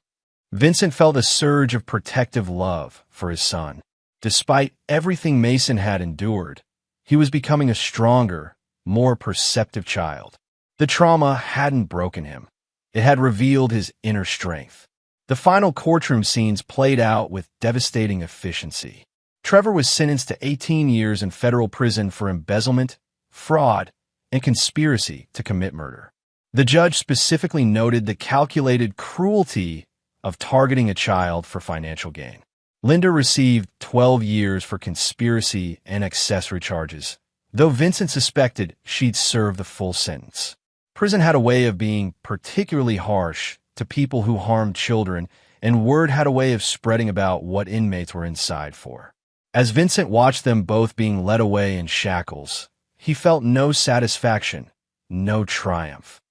A: Vincent felt a surge of protective love for his son. Despite everything Mason had endured, he was becoming a stronger, more perceptive child. The trauma hadn't broken him. It had revealed his inner strength. The final courtroom scenes played out with devastating efficiency. Trevor was sentenced to 18 years in federal prison for embezzlement, fraud, and conspiracy to commit murder. The judge specifically noted the calculated cruelty of targeting a child for financial gain. Linda received 12 years for conspiracy and accessory charges, though Vincent suspected she'd serve the full sentence. Prison had a way of being particularly harsh to people who harmed children, and word had a way of spreading about what inmates were inside for. As Vincent watched them both being led away in shackles, he felt no satisfaction, no triumph,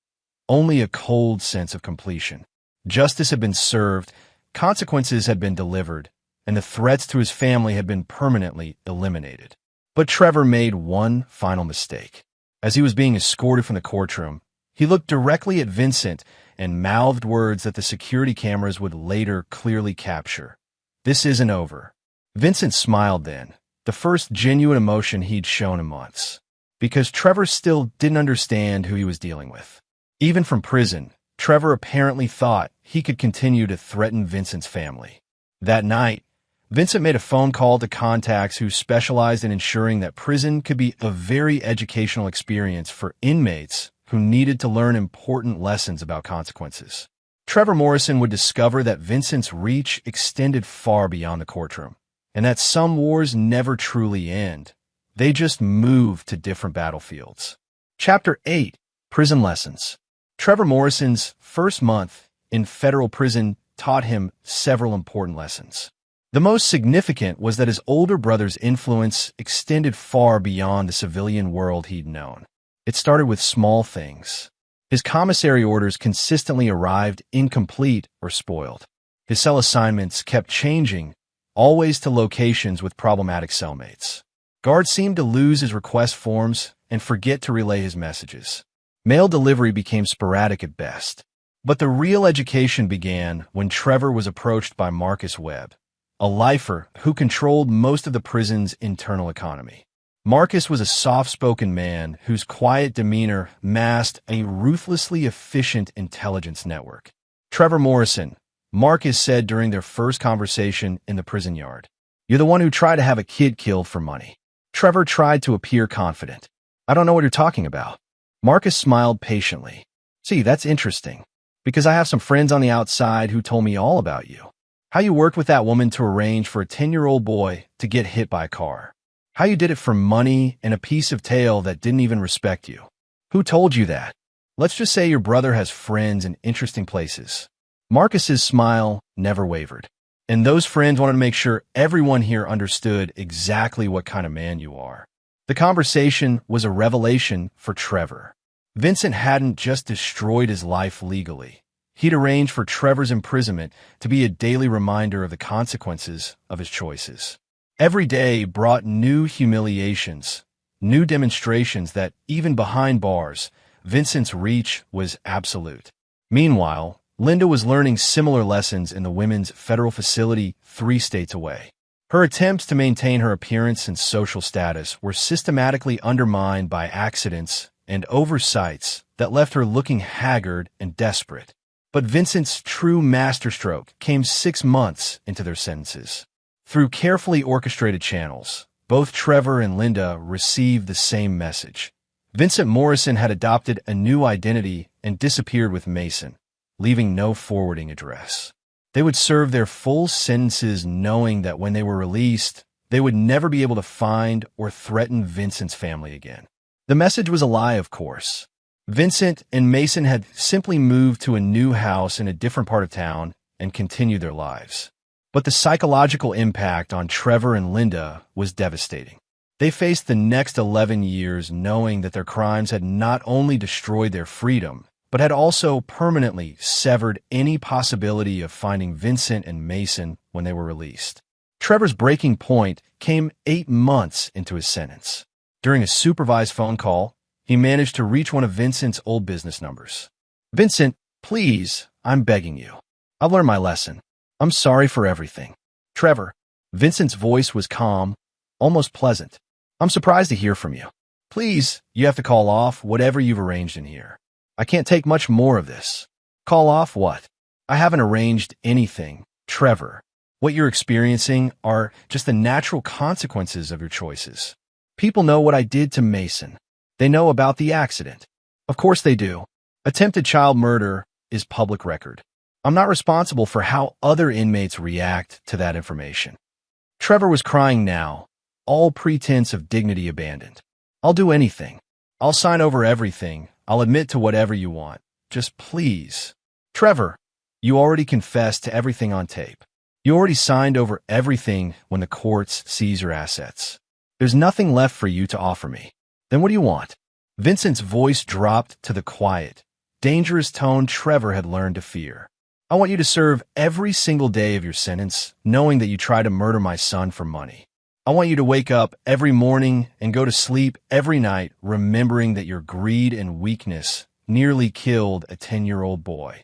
A: only a cold sense of completion. Justice had been served, consequences had been delivered, and the threats to his family had been permanently eliminated. But Trevor made one final mistake. As he was being escorted from the courtroom, he looked directly at Vincent and mouthed words that the security cameras would later clearly capture. "This isn't over." Vincent smiled then, the first genuine emotion he'd shown in months, because Trevor still didn't understand who he was dealing with. Even from prison, Trevor apparently thought he could continue to threaten Vincent's family. That night, Vincent made a phone call to contacts who specialized in ensuring that prison could be a very educational experience for inmates who needed to learn important lessons about consequences. Trevor Morrison would discover that Vincent's reach extended far beyond the courtroom, and that some wars never truly end. They just move to different battlefields. Chapter 8: Prison Lessons. Trevor Morrison's first month in federal prison taught him several important lessons. The most significant was that his older brother's influence extended far beyond the civilian world he'd known. It started with small things. His commissary orders consistently arrived incomplete or spoiled. His cell assignments kept changing, always to locations with problematic cellmates. Guards seemed to lose his request forms and forget to relay his messages. Mail delivery became sporadic at best. But the real education began when Trevor was approached by Marcus Webb, a lifer who controlled most of the prison's internal economy. Marcus was a soft-spoken man whose quiet demeanor masked a ruthlessly efficient intelligence network. "Trevor Morrison," Marcus said during their first conversation in the prison yard, "you're the one who tried to have a kid killed for money." Trevor tried to appear confident. "I don't know what you're talking about." Marcus smiled patiently. "See, that's interesting, because I have some friends on the outside who told me all about you. How you worked with that woman to arrange for a 10-year-old boy to get hit by a car. How you did it for money and a piece of tail that didn't even respect you. Who told you that? Let's just say your brother has friends in interesting places." Marcus's smile never wavered, and those friends wanted to make sure everyone here understood exactly what kind of man you are. The conversation was a revelation for Trevor. Vincent hadn't just destroyed his life legally. He'd arranged for Trevor's imprisonment to be a daily reminder of the consequences of his choices. Every day brought new humiliations, new demonstrations that, even behind bars, Vincent's reach was absolute. Meanwhile, Linda was learning similar lessons in the women's federal facility 3 states away. Her attempts to maintain her appearance and social status were systematically undermined by accidents and oversights that left her looking haggard and desperate. But Vincent's true masterstroke came 6 months into their sentences. Through carefully orchestrated channels, both Trevor and Linda received the same message. Vincent Morrison had adopted a new identity and disappeared with Mason, leaving no forwarding address. They would serve their full sentences knowing that when they were released, they would never be able to find or threaten Vincent's family again. The message was a lie, of course. Vincent and Mason had simply moved to a new house in a different part of town and continued their lives. But the psychological impact on Trevor and Linda was devastating. They faced the next 11 years knowing that their crimes had not only destroyed their freedom, but had also permanently severed any possibility of finding Vincent and Mason when they were released. Trevor's breaking point came 8 months into his sentence. During a supervised phone call, he managed to reach one of Vincent's old business numbers. "Vincent, please, I'm begging you. I've learned my lesson. I'm sorry for everything." "Trevor," Vincent's voice was calm, almost pleasant. "I'm surprised to hear from you. Please, you have to call off whatever you've arranged in here. I can't take much more of this." "Call off what?" "I haven't arranged anything, Trevor. What you're experiencing are just the natural consequences of your choices. People know what I did to Mason. They know about the accident. Of course they do. Attempted child murder is public record. I'm not responsible for how other inmates react to that information." Trevor was crying now, all pretense of dignity abandoned. "I'll do anything. I'll sign over everything. I'll admit to whatever you want. Just please." "Trevor, you already confessed to everything on tape. You already signed over everything when the courts seize your assets. There's nothing left for you to offer me. Then what do you want? Vincent's voice dropped to the quiet, dangerous tone Trevor had learned to fear. I want you to serve every single day of your sentence, knowing that you tried to murder my son for money. I want you to wake up every morning and go to sleep every night remembering that your greed and weakness nearly killed a 10-year-old boy.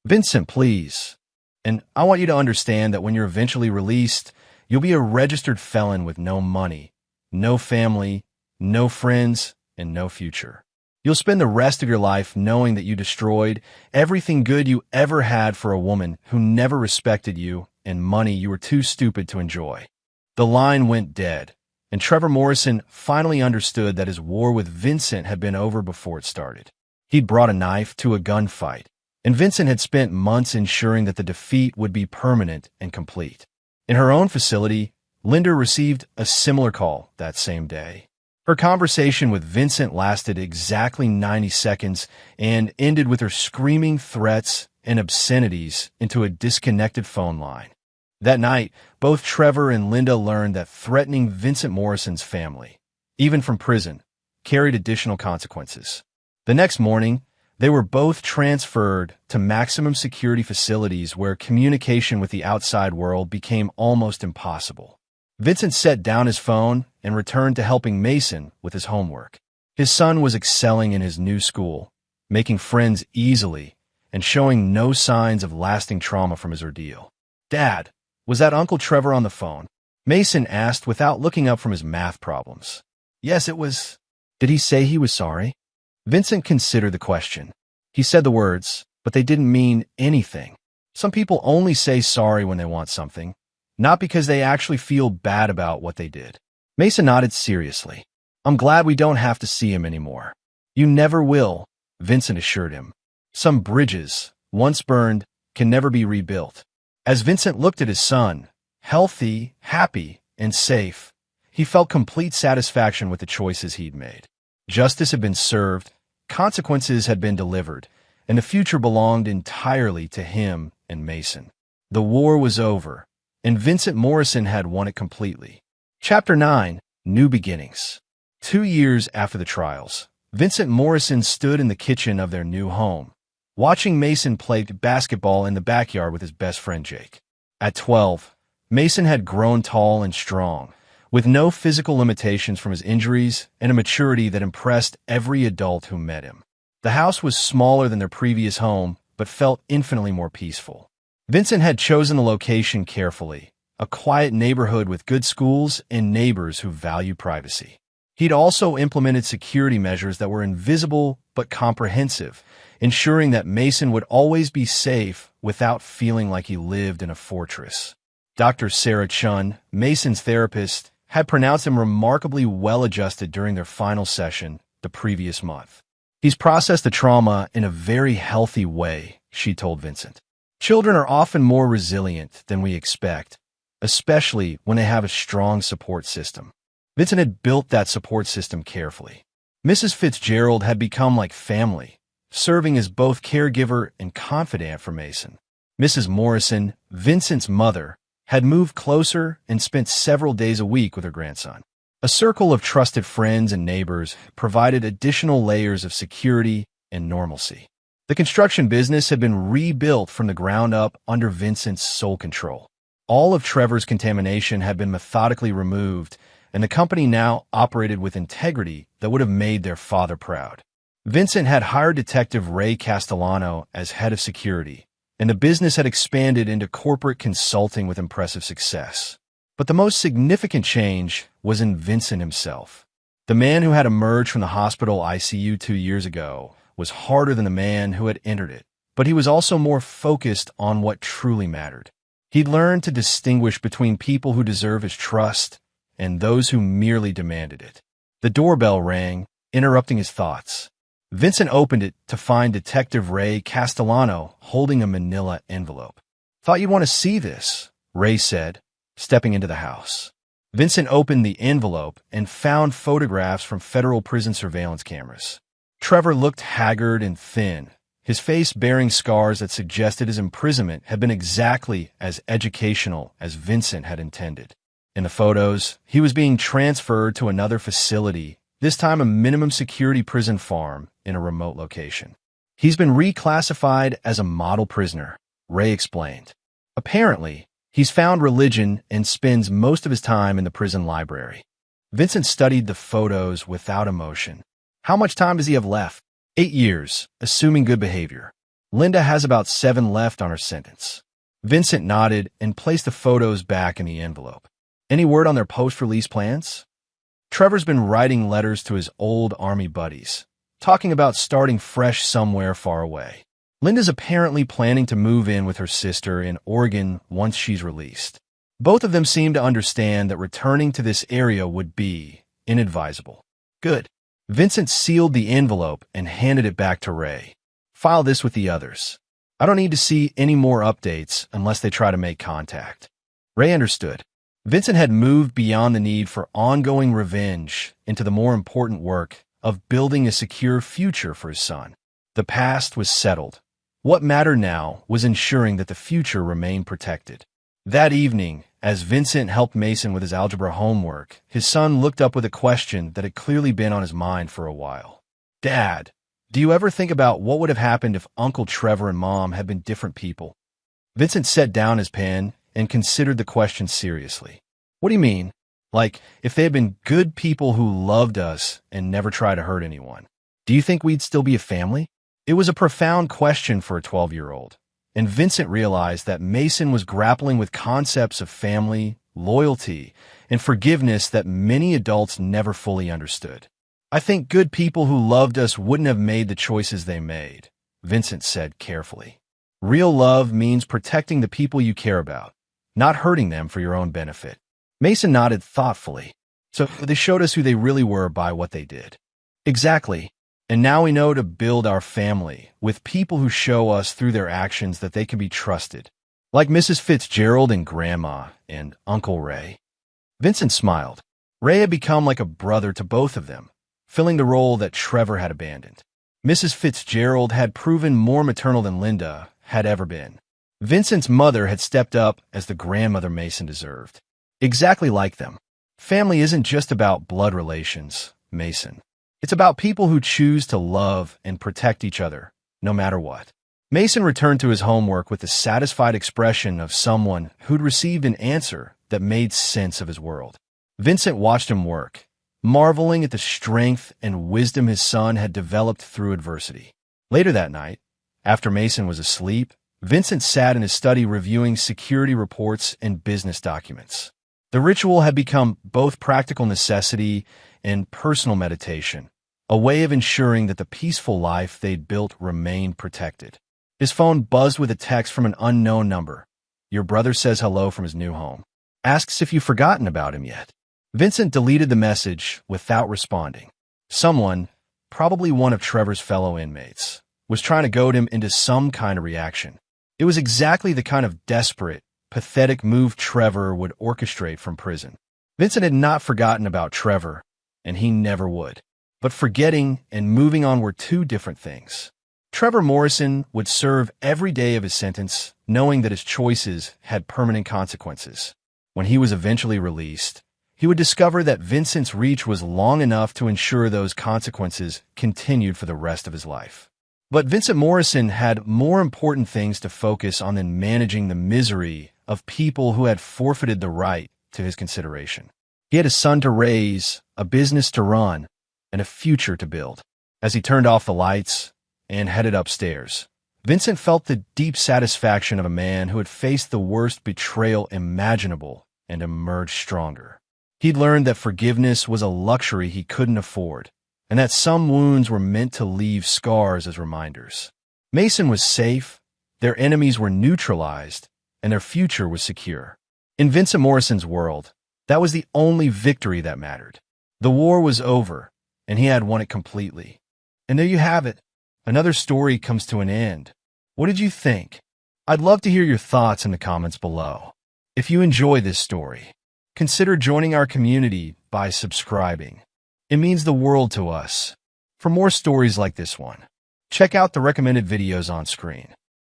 A: Vincent, please. And I want you to understand that when you're eventually released, you'll be a registered felon with no money, no family, no friends, and no future. You'll spend the rest of your life knowing that you destroyed everything good you ever had for a woman who never respected you and money you were too stupid to enjoy. The line went dead, and Trevor Morrison finally understood that his war with Vincent had been over before it started. He'd brought a knife to a gunfight, and Vincent had spent months ensuring that the defeat would be permanent and complete. In her own facility, Linda received a similar call that same day. Her conversation with Vincent lasted exactly 90 seconds and ended with her screaming threats and obscenities into a disconnected phone line. That night, both Trevor and Linda learned that threatening Vincent Morrison's family, even from prison, carried additional consequences. The next morning, they were both transferred to maximum security facilities where communication with the outside world became almost impossible. Vincent set down his phone and returned to helping Mason with his homework. His son was excelling in his new school, making friends easily, and showing no signs of lasting trauma from his ordeal. "Dad, was that Uncle Trevor on the phone?" Mason asked without looking up from his math problems. "Yes, it was." "Did he say he was sorry?" Vincent considered the question. He said the words, but they didn't mean anything. Some people only say sorry when they want something, not because they actually feel bad about what they did. Mason nodded seriously. "I'm glad we don't have to see him anymore." "You never will," Vincent assured him. "Some bridges, once burned, can never be rebuilt." As Vincent looked at his son, healthy, happy, and safe, he felt complete satisfaction with the choices he'd made. Justice had been served, consequences had been delivered, and the future belonged entirely to him and Mason. The war was over, and Vincent Morrison had won it completely. Chapter 9, New Beginnings. 2 years after the trials, Vincent Morrison stood in the kitchen of their new home, watching Mason play basketball in the backyard with his best friend Jake. At 12, Mason had grown tall and strong, with no physical limitations from his injuries and a maturity that impressed every adult who met him. The house was smaller than their previous home, but felt infinitely more peaceful. Vincent had chosen the location carefully, a quiet neighborhood with good schools and neighbors who value privacy. He'd also implemented security measures that were invisible but comprehensive, ensuring that Mason would always be safe without feeling like he lived in a fortress. Dr. Sarah Chun, Mason's therapist, had pronounced him remarkably well-adjusted during their final session the previous month. "He's processed the trauma in a very healthy way," she told Vincent. "Children are often more resilient than we expect, especially when they have a strong support system." Vincent had built that support system carefully. Mrs. Fitzgerald had become like family, serving as both caregiver and confidant for Mason. Mrs. Morrison, Vincent's mother, had moved closer and spent several days a week with her grandson. A circle of trusted friends and neighbors provided additional layers of security and normalcy. The construction business had been rebuilt from the ground up under Vincent's sole control. All of Trevor's contamination had been methodically removed, and the company now operated with integrity that would have made their father proud. Vincent had hired Detective Ray Castellano as head of security, and the business had expanded into corporate consulting with impressive success. But the most significant change was in Vincent himself. The man who had emerged from the hospital ICU 2 years ago was harder than the man who had entered it, but he was also more focused on what truly mattered. He'd learned to distinguish between people who deserve his trust and those who merely demanded it. The doorbell rang, interrupting his thoughts. Vincent opened it to find Detective Ray Castellano holding a manila envelope. "Thought you'd want to see this," Ray said, stepping into the house. Vincent opened the envelope and found photographs from federal prison surveillance cameras. Trevor looked haggard and thin, his face bearing scars that suggested his imprisonment had been exactly as educational as Vincent had intended. In the photos, he was being transferred to another facility, this time a minimum security prison farm in a remote location. He's been reclassified as a model prisoner, Ray explained. Apparently, he's found religion and spends most of his time in the prison library. Vincent studied the photos without emotion. How much time does he have left? 8 years, assuming good behavior. Linda has about 7 left on her sentence. Vincent nodded and placed the photos back in the envelope. Any word on their post-release plans? Trevor's been writing letters to his old army buddies, talking about starting fresh somewhere far away. Linda's apparently planning to move in with her sister in Oregon once she's released. Both of them seem to understand that returning to this area would be inadvisable. Good. Vincent sealed the envelope and handed it back to Ray. File this with the others. I don't need to see any more updates unless they try to make contact. Ray understood. Vincent had moved beyond the need for ongoing revenge into the more important work of building a secure future for his son. The past was settled. What mattered now was ensuring that the future remained protected. That evening, as Vincent helped Mason with his algebra homework, his son looked up with a question that had clearly been on his mind for a while. Dad, do you ever think about what would have happened if Uncle Trevor and Mom had been different people? Vincent set down his pen and considered the question seriously. What do you mean? Like, if they had been good people who loved us and never tried to hurt anyone, do you think we'd still be a family? It was a profound question for a 12-year-old, and Vincent realized that Mason was grappling with concepts of family, loyalty, and forgiveness that many adults never fully understood. I think good people who loved us wouldn't have made the choices they made, Vincent said carefully. Real love means protecting the people you care about, not hurting them for your own benefit. Mason nodded thoughtfully. So they showed us who they really were by what they did. Exactly. And now we know to build our family with people who show us through their actions that they can be trusted, like Mrs. Fitzgerald and Grandma and Uncle Ray. Vincent smiled. Ray had become like a brother to both of them, filling the role that Trevor had abandoned. Mrs. Fitzgerald had proven more maternal than Linda had ever been. Vincent's mother had stepped up as the grandmother Mason deserved. Exactly like them. Family isn't just about blood relations, Mason. It's about people who choose to love and protect each other, no matter what. Mason returned to his homework with the satisfied expression of someone who'd received an answer that made sense of his world. Vincent watched him work, marveling at the strength and wisdom his son had developed through adversity. Later that night, after Mason was asleep, Vincent sat in his study reviewing security reports and business documents. The ritual had become both practical necessity and personal meditation, a way of ensuring that the peaceful life they'd built remained protected. His phone buzzed with a text from an unknown number. Your brother says hello from his new home. Asks if you've forgotten about him yet. Vincent deleted the message without responding. Someone, probably one of Trevor's fellow inmates, was trying to goad him into some kind of reaction. It was exactly the kind of desperate, pathetic move Trevor would orchestrate from prison. Vincent had not forgotten about Trevor, and he never would. But forgetting and moving on were two different things. Trevor Morrison would serve every day of his sentence, knowing that his choices had permanent consequences. When he was eventually released, he would discover that Vincent's reach was long enough to ensure those consequences continued for the rest of his life. But Vincent Morrison had more important things to focus on than managing the misery of people who had forfeited the right to his consideration. He had a son to raise, a business to run, and a future to build. As he turned off the lights and headed upstairs, Vincent felt the deep satisfaction of a man who had faced the worst betrayal imaginable and emerged stronger. He'd learned that forgiveness was a luxury he couldn't afford, and that some wounds were meant to leave scars as reminders. Mason was safe, their enemies were neutralized, and their future was secure. In Vincent Morrison's world, that was the only victory that mattered. The war was over, and he had won it completely. And there you have it. Another story comes to an end. What did you think? I'd love to hear your thoughts in the comments below. If you enjoy this story, consider joining our community by subscribing. It means the world to us. For more stories like this one, check out the recommended videos on screen.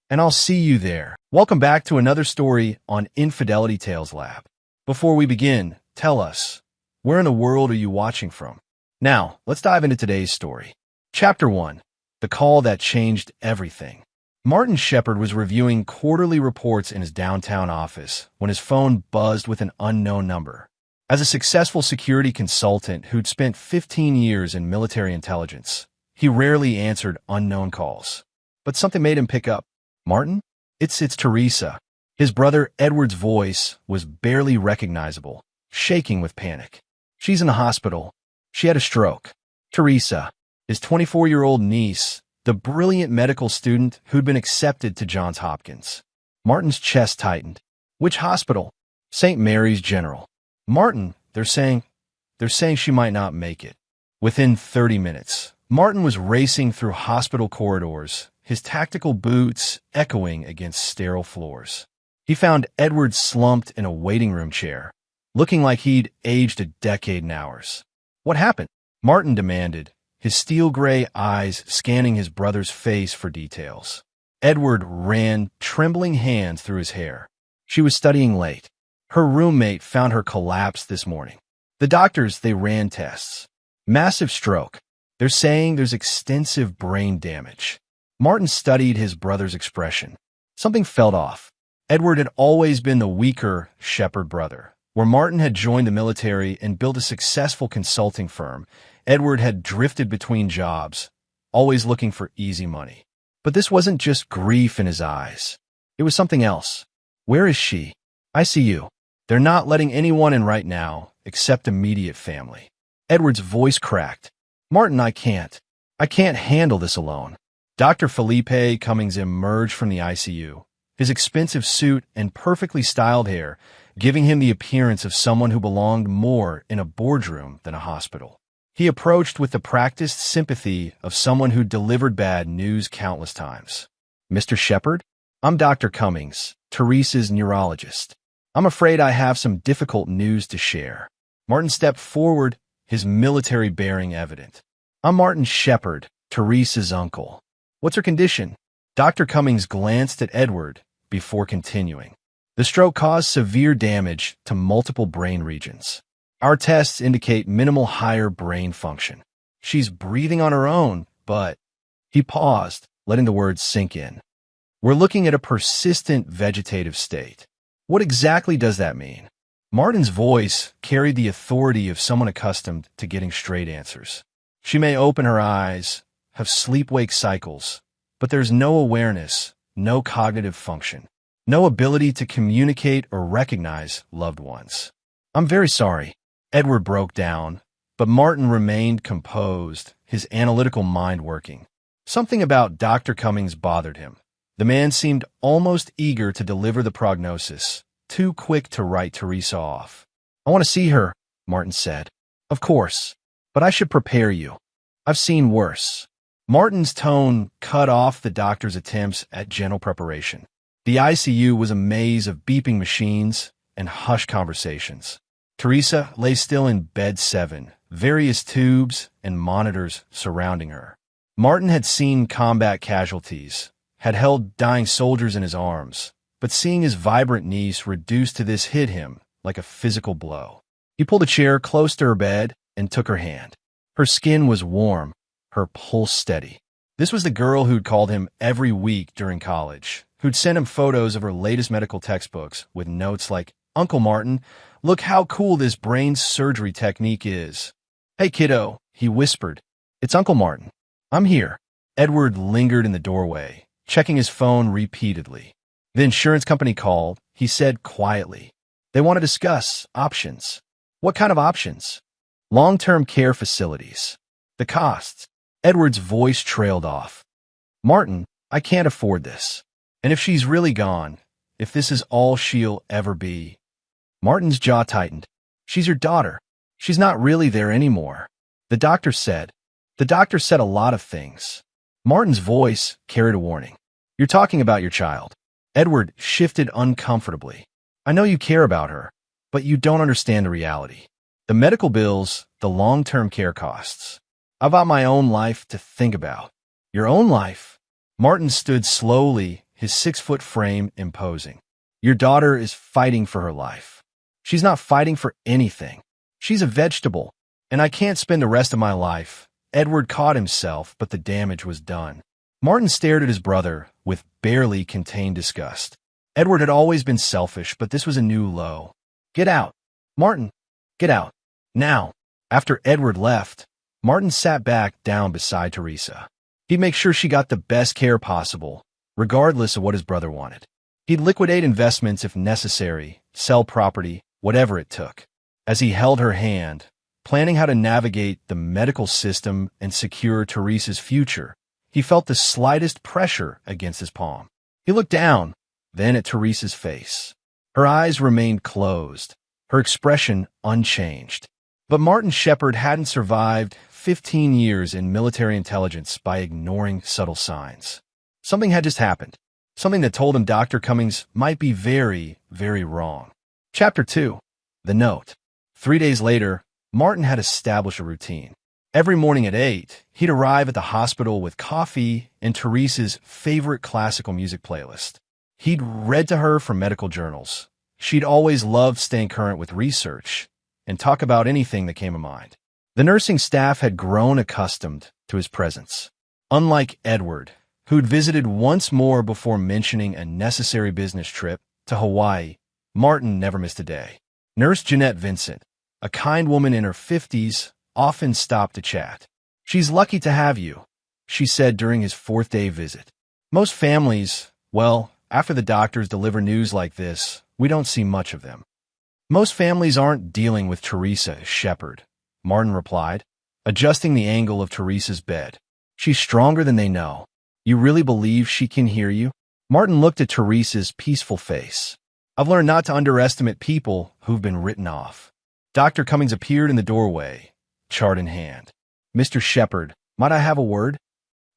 A: And I'll see you there. Welcome back to another story on Infidelity Tales Lab. Before we begin, tell us, where in the world are you watching from? Now, let's dive into today's story. Chapter 1. The Call That Changed Everything. Martin Shepard was reviewing quarterly reports in his downtown office when his phone buzzed with an unknown number. As a successful security consultant who'd spent 15 years in military intelligence, he rarely answered unknown calls. But something made him pick up. Martin? It's Teresa. His brother Edward's voice was barely recognizable, shaking with panic. She's in the hospital. She had a stroke. Teresa, his 24-year-old niece, the brilliant medical student who'd been accepted to Johns Hopkins. Martin's chest tightened. Which hospital? St. Mary's General. Martin, they're saying she might not make it. Within 30 minutes, Martin was racing through hospital corridors, his tactical boots echoing against sterile floors. He found Edward slumped in a waiting room chair, looking like he'd aged a decade in hours. What happened? Martin demanded, his steel-gray eyes scanning his brother's face for details. Edward ran trembling hands through his hair. She was studying late. Her roommate found her collapsed this morning. The doctors, they ran tests. Massive stroke. They're saying there's extensive brain damage. Martin studied his brother's expression. Something felt off. Edward had always been the weaker Shepard brother. Where Martin had joined the military and built a successful consulting firm, Edward had drifted between jobs, always looking for easy money. But this wasn't just grief in his eyes. It was something else. Where is she? ICU. They're not letting anyone in right now, except immediate family. Edward's voice cracked. Martin, I can't handle this alone. Dr. Felipe Cummings emerged from the ICU, his expensive suit and perfectly styled hair giving him the appearance of someone who belonged more in a boardroom than a hospital. He approached with the practiced sympathy of someone who delivered bad news countless times. Mr. Shepard, I'm Dr. Cummings, Teresa's neurologist. I'm afraid I have some difficult news to share. Martin stepped forward, his military bearing evident. I'm Martin Shepard, Teresa's uncle. What's her condition? Dr. Cummings glanced at Edward before continuing. The stroke caused severe damage to multiple brain regions. Our tests indicate minimal higher brain function. She's breathing on her own, but... He paused, letting the words sink in. We're looking at a persistent vegetative state. What exactly does that mean? Martin's voice carried the authority of someone accustomed to getting straight answers. She may open her eyes, have sleep-wake cycles, but there's no awareness, no cognitive function. No ability to communicate or recognize loved ones. I'm very sorry. Edward broke down, but Martin remained composed, his analytical mind working. Something about Dr. Cummings bothered him. The man seemed almost eager to deliver the prognosis, too quick to write Teresa off. I want to see her, Martin said. Of course, but I should prepare you. I've seen worse. Martin's tone cut off the doctor's attempts at gentle preparation. The ICU was a maze of beeping machines and hushed conversations. Teresa lay still in bed 7, various tubes and monitors surrounding her. Martin had seen combat casualties, had held dying soldiers in his arms, but seeing his vibrant niece reduced to this hit him like a physical blow. He pulled a chair close to her bed and took her hand. Her skin was warm, her pulse steady. This was the girl who'd called him every week during college, who'd sent him photos of her latest medical textbooks with notes like, Uncle Martin, look how cool this brain surgery technique is. Hey, kiddo, he whispered. It's Uncle Martin. I'm here. Edward lingered in the doorway, checking his phone repeatedly. The insurance company called, he said quietly. They want to discuss options. What kind of options? Long-term care facilities. The costs. Edward's voice trailed off. Martin, I can't afford this. And if she's really gone, if this is all she'll ever be. Martin's jaw tightened. She's your daughter. She's not really there anymore. The doctor said a lot of things. Martin's voice carried a warning. You're talking about your child. Edward shifted uncomfortably. I know you care about her, but you don't understand the reality. The medical bills, the long-term care costs. I've got my own life to think about. Your own life. Martin stood slowly, his 6-foot frame imposing. Your daughter is fighting for her life. She's not fighting for anything. She's a vegetable, and I can't spend the rest of my life. Edward caught himself, but the damage was done. Martin stared at his brother with barely contained disgust. Edward had always been selfish, but this was a new low. Get out. Martin, get out. Now. After Edward left, Martin sat back down beside Teresa. He'd make sure she got the best care possible, regardless of what his brother wanted. He'd liquidate investments if necessary, sell property, whatever it took. As he held her hand, planning how to navigate the medical system and secure Teresa's future, he felt the slightest pressure against his palm. He looked down, then at Teresa's face. Her eyes remained closed, her expression unchanged. But Martin Shepard hadn't survived 15 years in military intelligence by ignoring subtle signs. Something had just happened. Something that told him Dr. Cummings might be very, very wrong. Chapter 2. The Note. 3 days later, Martin had established a routine. Every morning at 8, he'd arrive at the hospital with coffee and Teresa's favorite classical music playlist. He'd read to her from medical journals. She'd always loved staying current with research and talk about anything that came to mind. The nursing staff had grown accustomed to his presence. Unlike Edward, who'd visited once more before mentioning a necessary business trip to Hawaii, Martin never missed a day. Nurse Jeanette Vincent, a kind woman in her 50s, often stopped to chat. She's lucky to have you, she said during his 4th-day visit. Most families, well, after the doctors deliver news like this, we don't see much of them. Most families aren't dealing with Teresa Shepard, Martin replied, adjusting the angle of Teresa's bed. She's stronger than they know. You really believe she can hear you? Martin looked at Teresa's peaceful face. I've learned not to underestimate people who've been written off. Dr. Cummings appeared in the doorway, chart in hand. Mr. Shepard, might I have a word?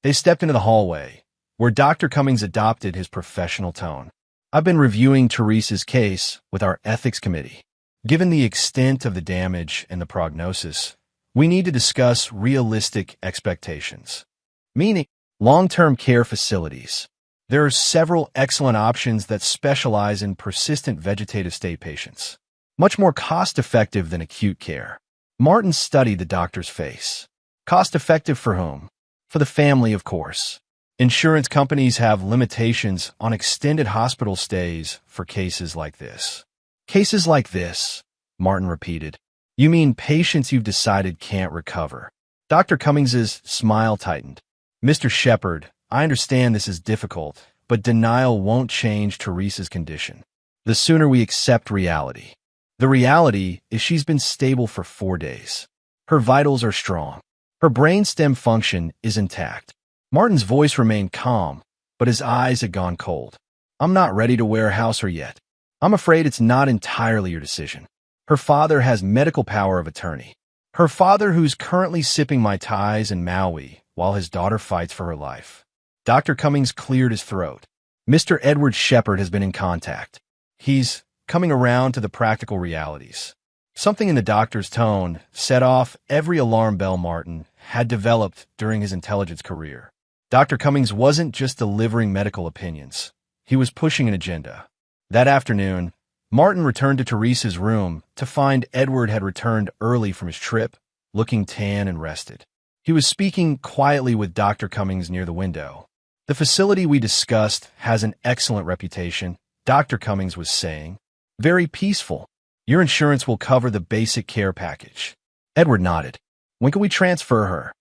A: They stepped into the hallway, where Dr. Cummings adopted his professional tone. I've been reviewing Teresa's case with our ethics committee. Given the extent of the damage and the prognosis, we need to discuss realistic expectations. Meaning, long-term care facilities. There are several excellent options that specialize in persistent vegetative state patients. Much more cost-effective than acute care. Martin studied the doctor's face. Cost-effective for whom? For the family, of course. Insurance companies have limitations on extended hospital stays for cases like this. Cases like this, Martin repeated. You mean patients you've decided can't recover? Dr. Cummings's smile tightened. Mr. Shepard, I understand this is difficult, but denial won't change Teresa's condition. The sooner we accept reality. The reality is she's been stable for 4 days. Her vitals are strong. Her brainstem function is intact. Martin's voice remained calm, but his eyes had gone cold. I'm not ready to warehouse her yet. I'm afraid it's not entirely your decision. Her father has medical power of attorney. Her father who's currently sipping Mai Tais in Maui while his daughter fights for her life. Dr. Cummings cleared his throat. Mr. Edward Shepard has been in contact. He's coming around to the practical realities. Something in the doctor's tone set off every alarm bell Martin had developed during his intelligence career. Dr. Cummings wasn't just delivering medical opinions. He was pushing an agenda. That afternoon, Martin returned to Teresa's room to find Edward had returned early from his trip, looking tan and rested. He was speaking quietly with Dr. Cummings near the window. The facility we discussed has an excellent reputation, Dr. Cummings was saying. Very peaceful. Your insurance will cover the basic care package. Edward nodded. When can we transfer her?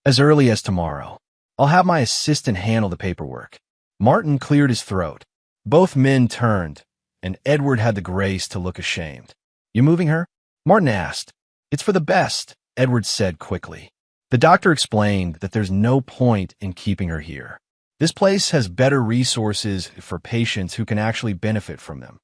A: As early as tomorrow. I'll have my assistant handle the paperwork. Martin cleared his throat. Both men turned, and Edward had the grace to look ashamed. You moving her? Martin asked. It's for the best, Edward said quickly. The doctor explained that there's no point in keeping her here. This place has better resources for patients who can actually benefit from them.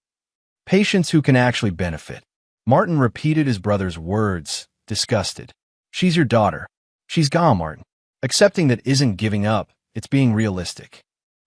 A: Patients who can actually benefit. Martin repeated his brother's words, disgusted. She's your daughter. She's gone, Martin. Accepting that isn't giving up, it's being realistic.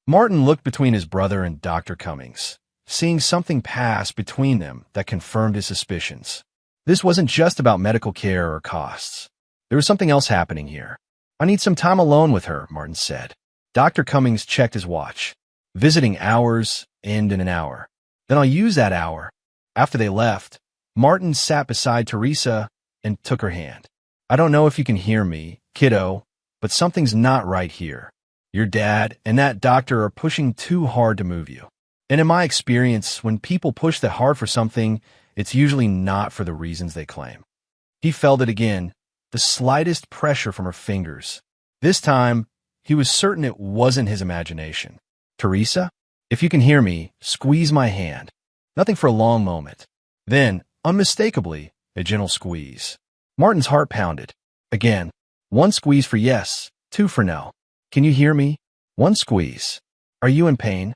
A: Martin looked between his brother and Dr. Cummings, seeing something pass between them that confirmed his suspicions. This wasn't just about medical care or costs. There was something else happening here. I need some time alone with her, Martin said. Dr. Cummings checked his watch. Visiting hours end in an hour. Then I'll use that hour. After they left, Martin sat beside Teresa and took her hand. I don't know if you can hear me, kiddo, but something's not right here. Your dad and that doctor are pushing too hard to move you. And in my experience, when people push that hard for something, it's usually not for the reasons they claim. He felt it again, the slightest pressure from her fingers. This time, he was certain it wasn't his imagination. Teresa, if you can hear me, squeeze my hand. Nothing for a long moment. Then, unmistakably, a gentle squeeze. Martin's heart pounded. Again, one squeeze for yes, two for no. Can you hear me? One squeeze. Are you in pain?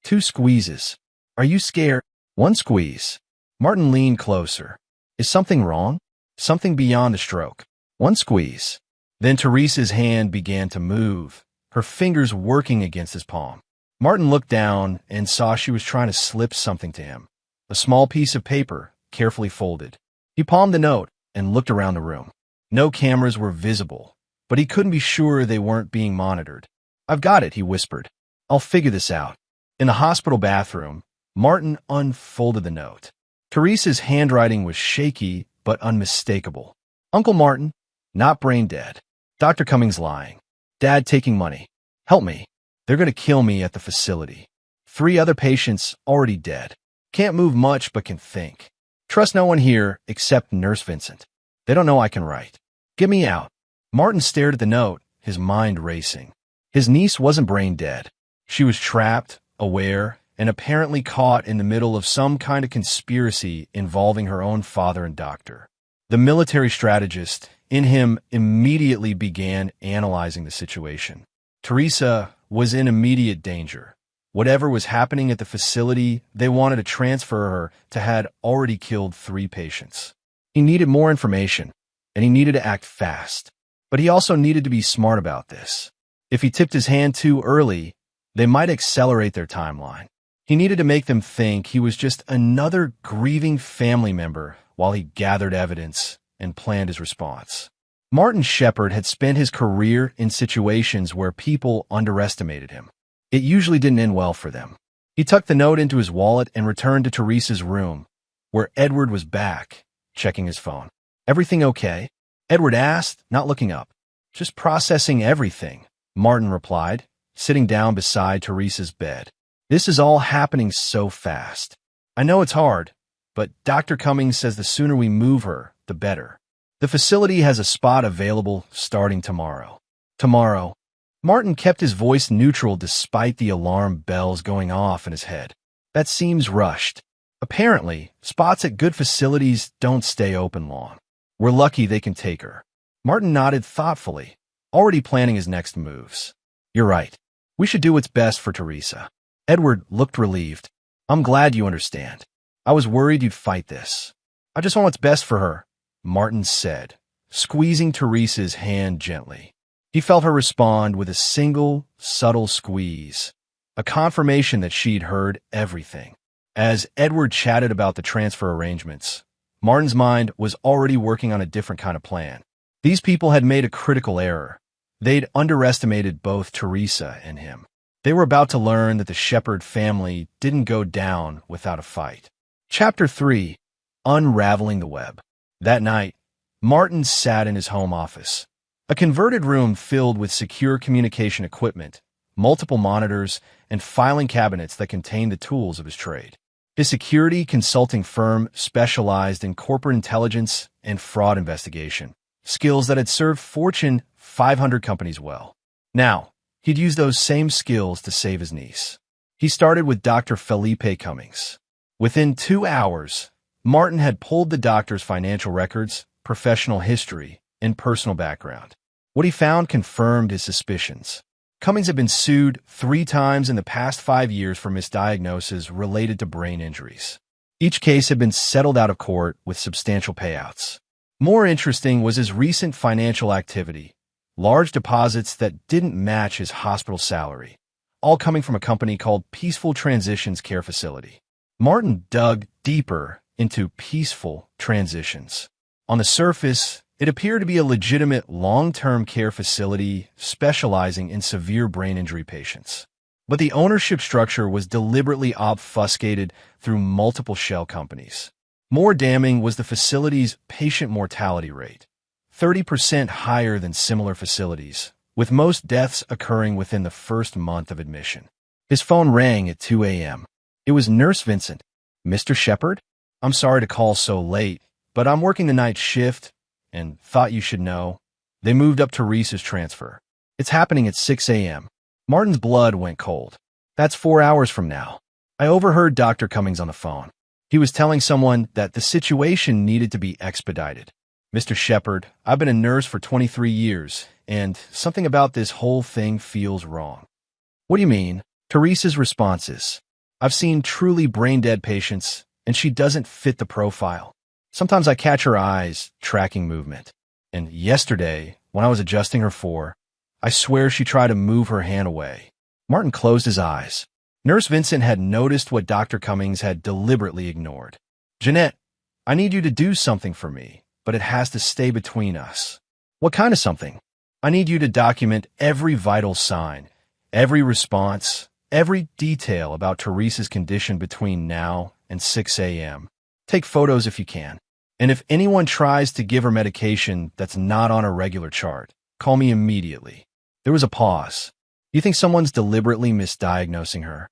A: Two squeezes. Are you scared? One squeeze. Martin leaned closer. Is something wrong? Something beyond a stroke. One squeeze. Then Teresa's hand began to move, her fingers working against his palm. Martin looked down and saw she was trying to slip something to him. A small piece of paper, carefully folded. He palmed the note and looked around the room. No cameras were visible, but he couldn't be sure they weren't being monitored. I've got it, he whispered. I'll figure this out. In the hospital bathroom, Martin unfolded the note. Teresa's handwriting was shaky but unmistakable. Uncle Martin, not brain dead. Dr. Cummings lying. Dad taking money. Help me. They're going to kill me at the facility. 3 other patients already dead. Can't move much but can think. Trust no one here except Nurse Vincent. They don't know I can write. Get me out. Martin stared at the note, his mind racing. His niece wasn't brain dead. She was trapped, aware, and apparently caught in the middle of some kind of conspiracy involving her own father and doctor. The military strategist in him immediately began analyzing the situation. Teresa was in immediate danger. Whatever was happening at the facility, they wanted to transfer her to had already killed 3 patients. He needed more information, and he needed to act fast. But he also needed to be smart about this. If he tipped his hand too early, they might accelerate their timeline. He needed to make them think he was just another grieving family member while he gathered evidence and planned his response. Martin Shepard had spent his career in situations where people underestimated him. It usually didn't end well for them. He tucked the note into his wallet and returned to Teresa's room, where Edward was back, checking his phone. Everything okay? Edward asked, not looking up. Just processing everything, Martin replied, sitting down beside Teresa's bed. This is all happening so fast. I know it's hard, but Dr. Cummings says the sooner we move her, the better. The facility has a spot available starting tomorrow. Tomorrow. Martin kept his voice neutral despite the alarm bells going off in his head. That seems rushed. Apparently, spots at good facilities don't stay open long. We're lucky they can take her. Martin nodded thoughtfully, already planning his next moves. You're right. We should do what's best for Teresa. Edward looked relieved. I'm glad you understand. I was worried you'd fight this. I just want what's best for her, Martin said, squeezing Teresa's hand gently. He felt her respond with a single, subtle squeeze, a confirmation that she'd heard everything. As Edward chatted about the transfer arrangements, Martin's mind was already working on a different kind of plan. These people had made a critical error. They'd underestimated both Teresa and him. They were about to learn that the Shepard family didn't go down without a fight. Chapter 3. Unraveling the Web. That night, Martin sat in his home office. A converted room filled with secure communication equipment, multiple monitors, and filing cabinets that contained the tools of his trade. His security consulting firm specialized in corporate intelligence and fraud investigation, skills that had served Fortune 500 companies well. Now, he'd use those same skills to save his niece. He started with Dr. Felipe Cummings. Within 2 hours, Martin had pulled the doctor's financial records, professional history, and personal background. What he found confirmed his suspicions. Cummings had been sued 3 times in the past 5 years for misdiagnoses related to brain injuries. Each case had been settled out of court with substantial payouts. More interesting was his recent financial activity, large deposits that didn't match his hospital salary, all coming from a company called Peaceful Transitions Care Facility. Martin dug deeper into Peaceful Transitions. On the surface, It appeared to be a legitimate long-term care facility specializing in severe brain injury patients. But the ownership structure was deliberately obfuscated through multiple shell companies. More damning was the facility's patient mortality rate, 30% higher than similar facilities, with most deaths occurring within the first month of admission. His phone rang at 2 a.m. It was Nurse Vincent. "Mr. Shepard? I'm sorry to call so late, but I'm working the night shift and thought you should know. They moved up Teresa's transfer. It's happening at 6 a.m. Martin's blood went cold. That's 4 hours from now. I overheard Dr. Cummings on the phone. He was telling someone that the situation needed to be expedited. "Mr. Shepard, I've been a nurse for 23 years, and something about this whole thing feels wrong." "What do you mean?" Teresa's response is, "I've seen truly brain-dead patients, and she doesn't fit the profile. Sometimes I catch her eyes tracking movement. And yesterday, when I was adjusting her fore, I swear she tried to move her hand away." Martin closed his eyes. Nurse Vincent had noticed what Dr. Cummings had deliberately ignored. "Jeanette, I need you to do something for me, but it has to stay between us." "What kind of something?" "I need you to document every vital sign, every response, every detail about Teresa's condition between now and 6 a.m. Take photos if you can. And if anyone tries to give her medication that's not on a regular chart, call me immediately." There was a pause. "You think someone's deliberately misdiagnosing her?"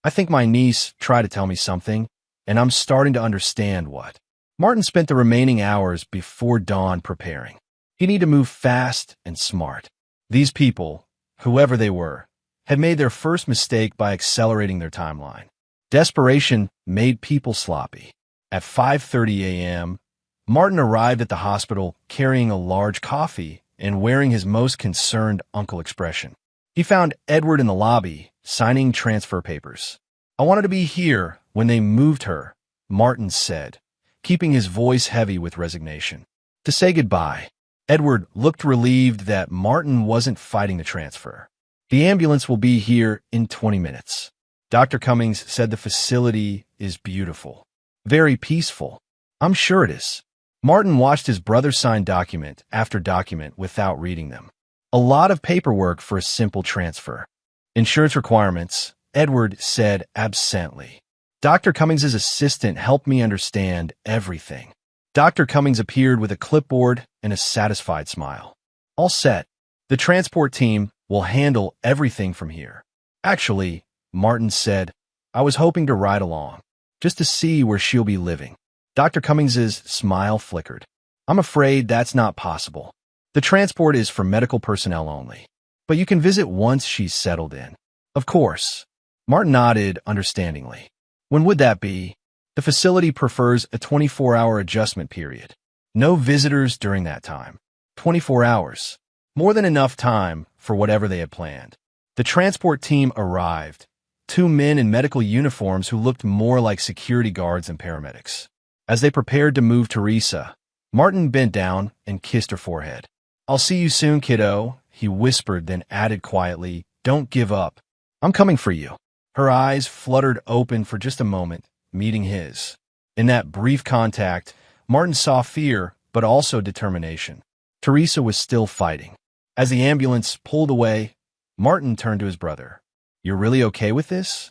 A: "I think my niece tried to tell me something, and I'm starting to understand what." Martin spent the remaining hours before dawn preparing. He needed to move fast and smart. These people, whoever they were, had made their first mistake by accelerating their timeline. Desperation made people sloppy. At 5:30 a.m., Martin arrived at the hospital carrying a large coffee and wearing his most concerned uncle expression. He found Edward in the lobby, signing transfer papers. "I wanted to be here when they moved her," Martin said, keeping his voice heavy with resignation. To say goodbye, Edward looked relieved that Martin wasn't fighting the transfer. "The ambulance will be here in 20 minutes. Dr. Cummings said the facility is beautiful. Very peaceful." "I'm sure it is." Martin watched his brother sign document after document without reading them. A lot of paperwork for a simple transfer. "Insurance requirements," Edward said absently. Dr. Cummings' assistant helped me understand everything. Dr. Cummings appeared with a clipboard and a satisfied smile. "All set. The transport team will handle everything from here." "Actually," Martin said, "I was hoping to ride along, just to see where she'll be living." Dr. Cummings' smile flickered. "I'm afraid that's not possible. The transport is for medical personnel only. But you can visit once she's settled in." "Of course." Martin nodded understandingly. "When would that be?" "The facility prefers a 24-hour adjustment period. No visitors during that time." 24 hours. More than enough time for whatever they had planned. The transport team arrived. 2 men in medical uniforms who looked more like security guards than paramedics. As they prepared to move Teresa, Martin bent down and kissed her forehead. "I'll see you soon, kiddo," he whispered, then added quietly, "Don't give up. I'm coming for you." Her eyes fluttered open for just a moment, meeting his. In that brief contact, Martin saw fear, but also determination. Teresa was still fighting. As the ambulance pulled away, Martin turned to his brother. "You're really okay with this?"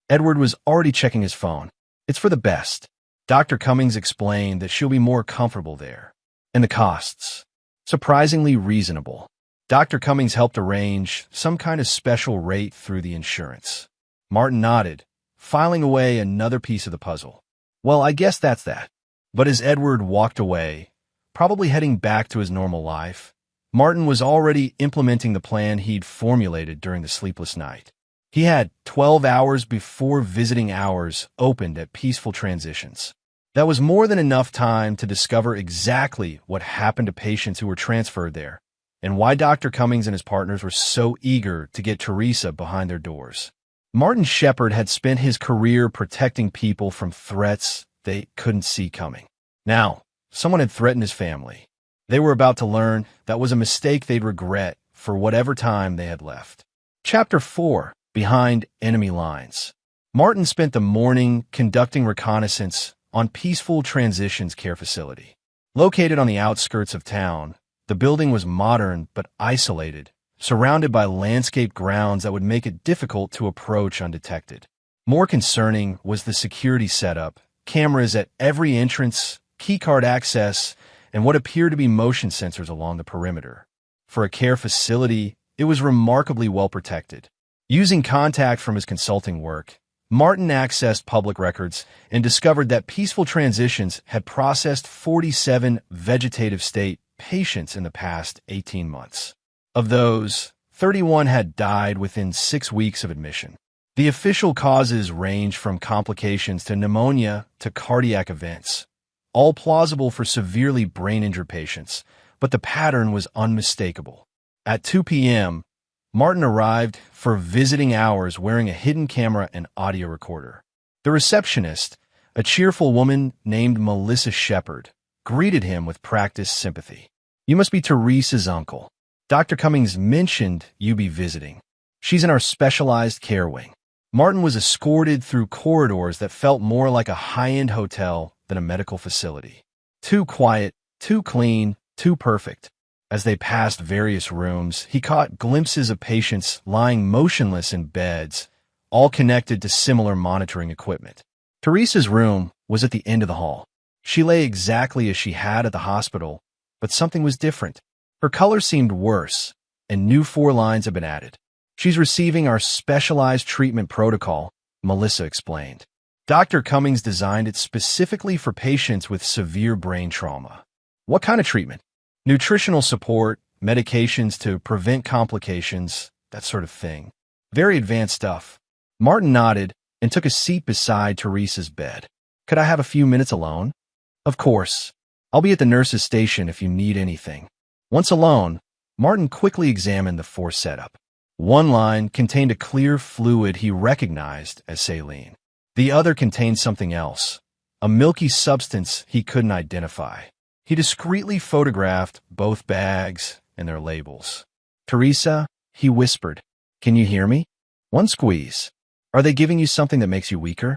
A: Edward was already checking his phone. "It's for the best." Dr. Cummings explained that she'll be more comfortable there. "And the costs?" "Surprisingly reasonable." Dr. Cummings helped arrange some kind of special rate through the insurance. Martin nodded, filing away another piece of the puzzle. "Well, I guess that's that." But as Edward walked away, probably heading back to his normal life, Martin was already implementing the plan he'd formulated during the sleepless night. He had 12 hours before visiting hours opened at Peaceful Transitions. That was more than enough time to discover exactly what happened to patients who were transferred there, and why Dr. Cummings and his partners were so eager to get Teresa behind their doors. Martin Shepard had spent his career protecting people from threats they couldn't see coming. Now, someone had threatened his family. They were about to learn that was a mistake they'd regret for whatever time they had left. Chapter 4. Behind Enemy Lines. Martin spent the morning conducting reconnaissance on Peaceful Transitions Care Facility. Located on the outskirts of town, the building was modern but isolated, surrounded by landscape grounds that would make it difficult to approach undetected. More concerning was the security setup: cameras at every entrance, keycard access, and what appeared to be motion sensors along the perimeter. For a care facility, it was remarkably well protected. Using contact from his consulting work, Martin accessed public records and discovered that Peaceful Transitions had processed 47 vegetative state patients in the past 18 months. Of those, 31 had died within 6 weeks of admission. The official causes range from complications to pneumonia to cardiac events, all plausible for severely brain-injured patients, but the pattern was unmistakable. At 2 p.m., Martin arrived for visiting hours wearing a hidden camera and audio recorder. The receptionist, a cheerful woman named Melissa Shepard, greeted him with practiced sympathy. "You must be Teresa's uncle. Dr. Cummings mentioned you be visiting. She's in our specialized care wing." Martin was escorted through corridors that felt more like a high-end hotel than a medical facility. Too quiet, too clean, too perfect. As they passed various rooms, he caught glimpses of patients lying motionless in beds, all connected to similar monitoring equipment. Teresa's room was at the end of the hall. She lay exactly as she had at the hospital, but something was different. Her color seemed worse, and new 4 lines had been added. "She's receiving our specialized treatment protocol," Melissa explained. Dr. Cummings designed it specifically for patients with severe brain trauma. "What kind of treatment?" "Nutritional support, medications to prevent complications, that sort of thing. Very advanced stuff." Martin nodded and took a seat beside Teresa's bed. "Could I have a few minutes alone?" "Of course. I'll be at the nurse's station if you need anything." Once alone, Martin quickly examined the 4 setup. One line contained a clear fluid he recognized as saline. The other contained something else, a milky substance he couldn't identify. He discreetly photographed both bags and their labels. "Teresa," he whispered, "can you hear me? 1 squeeze. Are they giving you something that makes you weaker?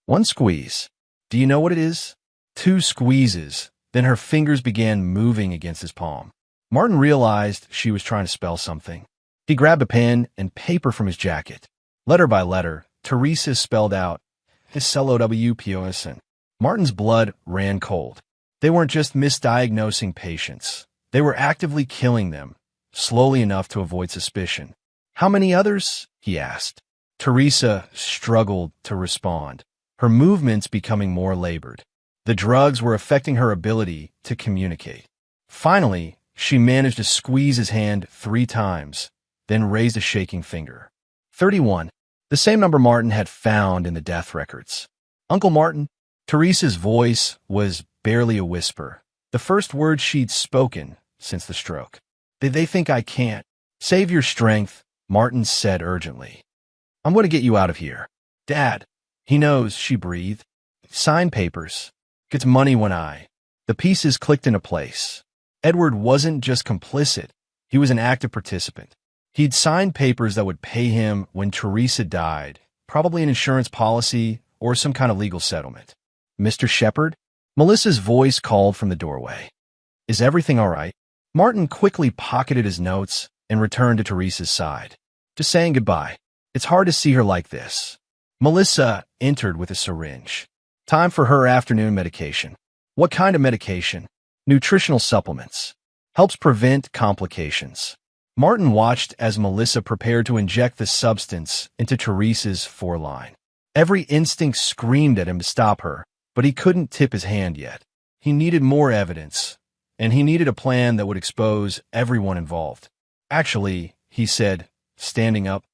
A: 1 squeeze. Do you know what it is?" 2 squeezes, then her fingers began moving against his palm. Martin realized she was trying to spell something. He grabbed a pen and paper from his jacket. Letter by letter, Teresa spelled out SLOWPOSN. Martin's blood ran cold. They weren't just misdiagnosing patients. They were actively killing them, slowly enough to avoid suspicion. "How many others?" he asked. Teresa struggled to respond, her movements becoming more labored. The drugs were affecting her ability to communicate. Finally, she managed to squeeze his hand 3 times, then raised a shaking finger. 31. The same number Martin had found in the death records. "Uncle Martin?" Teresa's voice was barely a whisper, the first word she'd spoken since the stroke. They think I can't." "Save your strength," Martin said urgently. "I'm going to get you out of here." "Dad." "He knows," she breathed. "Sign papers. Gets money when I..." The pieces clicked into place. Edward wasn't just complicit, he was an active participant. He'd signed papers that would pay him when Teresa died, probably an insurance policy or some kind of legal settlement. "Mr. Shepard?" Melissa's voice called from the doorway. "Is everything all right?" Martin quickly pocketed his notes and returned to Teresa's side. "Just saying goodbye. It's hard to see her like this." Melissa entered with a syringe. "Time for her afternoon medication." "What kind of medication?" "Nutritional supplements. Helps prevent complications." Martin watched as Melissa prepared to inject the substance into Teresa's 4-line. Every instinct screamed at him to stop her, but he couldn't tip his hand yet. He needed more evidence, and he needed a plan that would expose everyone involved. "Actually," he said, standing up,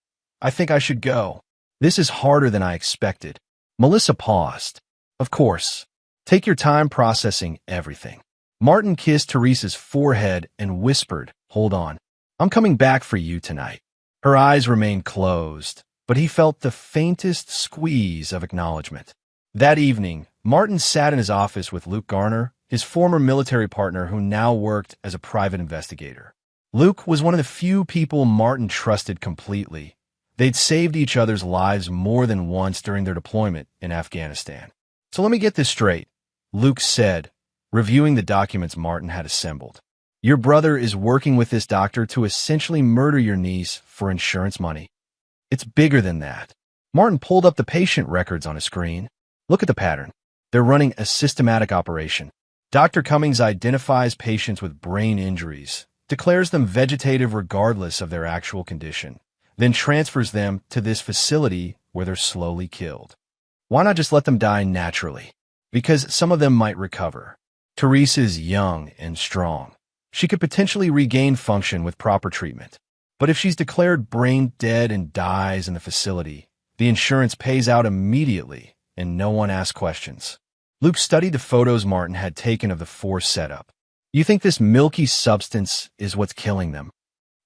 A: "I think I should go. This is harder than I expected." Melissa paused. "Of course. Take your time processing everything." Martin kissed Teresa's forehead and whispered, "Hold on. I'm coming back for you tonight." Her eyes remained closed, but he felt the faintest squeeze of acknowledgement. That evening, Martin sat in his office with Luke Garner, his former military partner who now worked as a private investigator. Luke was one of the few people Martin trusted completely. They'd saved each other's lives more than once during their deployment in Afghanistan. "So let me get this straight," Luke said, reviewing the documents Martin had assembled. Your brother is working with this doctor to essentially murder your niece for insurance money. It's bigger than that. Martin pulled up the patient records on a screen. Look at the pattern. They're running a systematic operation. Dr. Cummings identifies patients with brain injuries, declares them vegetative regardless of their actual condition, then transfers them to this facility where they're slowly killed. Why not just let them die naturally? Because some of them might recover. Teresa's young and strong. She could potentially regain function with proper treatment. But if she's declared brain dead and dies in the facility, the insurance pays out immediately and no one asks questions. Luke studied the photos Martin had taken of the force setup. You think this milky substance is what's killing them?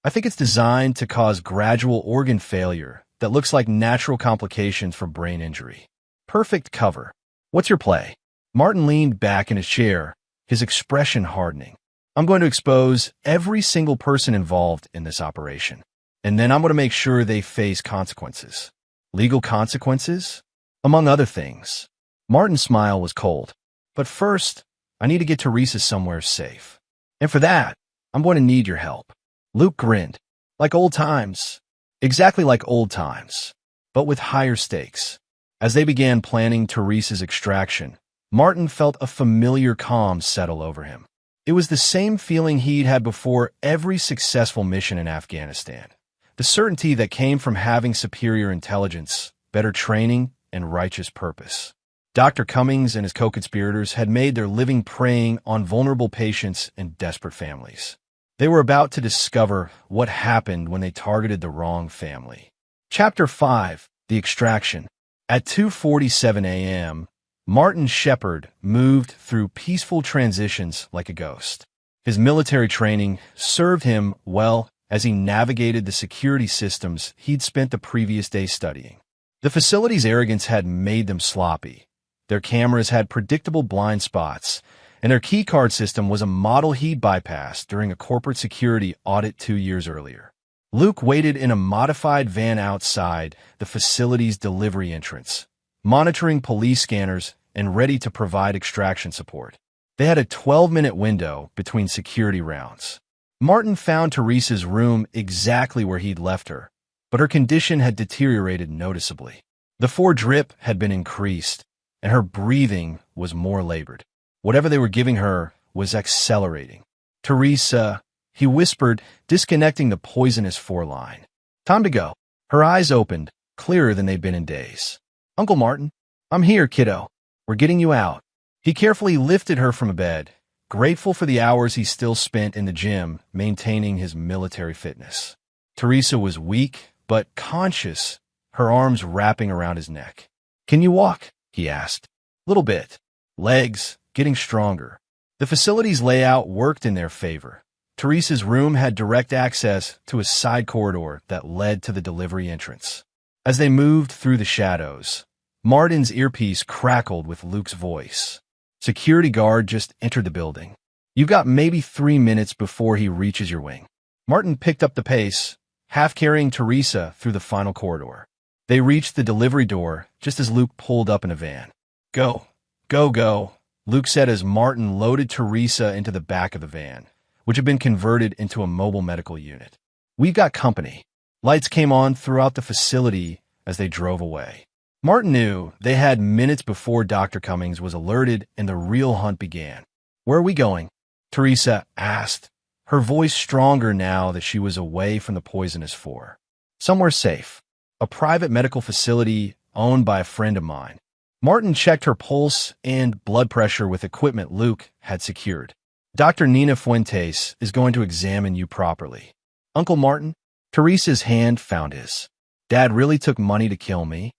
A: I think it's designed to cause gradual organ failure that looks like natural complications from brain injury. Perfect cover. What's your play? Martin leaned back in his chair, his expression hardening. I'm going to expose every single person involved in this operation. And then I'm going to make sure they face consequences. Legal consequences? Among other things. Martin's smile was cold. But first, I need to get Teresa somewhere safe. And for that, I'm going to need your help. Luke grinned. Like old times. Exactly like old times. But with higher stakes. As they began planning Teresa's extraction, Martin felt a familiar calm settle over him. It was the same feeling he'd had before every successful mission in Afghanistan. The certainty that came from having superior intelligence, better training, and righteous purpose. Dr. Cummings and his co-conspirators had made their living preying on vulnerable patients and desperate families. They were about to discover what happened when they targeted the wrong family. Chapter 5. The Extraction. At 2:47 a.m., Martin Shepard moved through peaceful transitions like a ghost. His military training served him well as he navigated the security systems he'd spent the previous day studying. The facility's arrogance had made them sloppy. Their cameras had predictable blind spots, and their keycard system was a model he'd bypassed during a corporate security audit 2 years earlier. Luke waited in a modified van outside the facility's delivery entrance, monitoring police scanners and ready to provide extraction support. They had a 12-minute window between security rounds. Martin found Teresa's room exactly where he'd left her, but her condition had deteriorated noticeably. The drip had been increased, and her breathing was more labored. Whatever they were giving her was accelerating. Teresa, he whispered, disconnecting the poisonous line. Time to go. Her eyes opened, clearer than they'd been in days. Uncle Martin, I'm here, kiddo. We're getting you out. He carefully lifted her from a bed, grateful for the hours he still spent in the gym maintaining his military fitness. Teresa was weak, but conscious, her arms wrapping around his neck. Can you walk? He asked. Little bit. Legs, getting stronger. The facility's layout worked in their favor. Teresa's room had direct access to a side corridor that led to the delivery entrance. As they moved through the shadows, Martin's earpiece crackled with Luke's voice. Security guard just entered the building. You've got maybe 3 minutes before he reaches your wing. Martin picked up the pace, half carrying Teresa through the final corridor. They reached the delivery door just as Luke pulled up in a van. Go, go, go, Luke said as Martin loaded Teresa into the back of the van, which had been converted into a mobile medical unit. We've got company. Lights came on throughout the facility as they drove away. Martin knew they had minutes before Dr. Cummings was alerted and the real hunt began. Where are we going? Teresa asked, her voice stronger now that she was away from the poisonous four. Somewhere safe. A private medical facility owned by a friend of mine. Martin checked her pulse and blood pressure with equipment Luke had secured. Dr. Nina Fuentes is going to examine you properly. Uncle Martin? Teresa's hand found his. Dad really took money to kill me?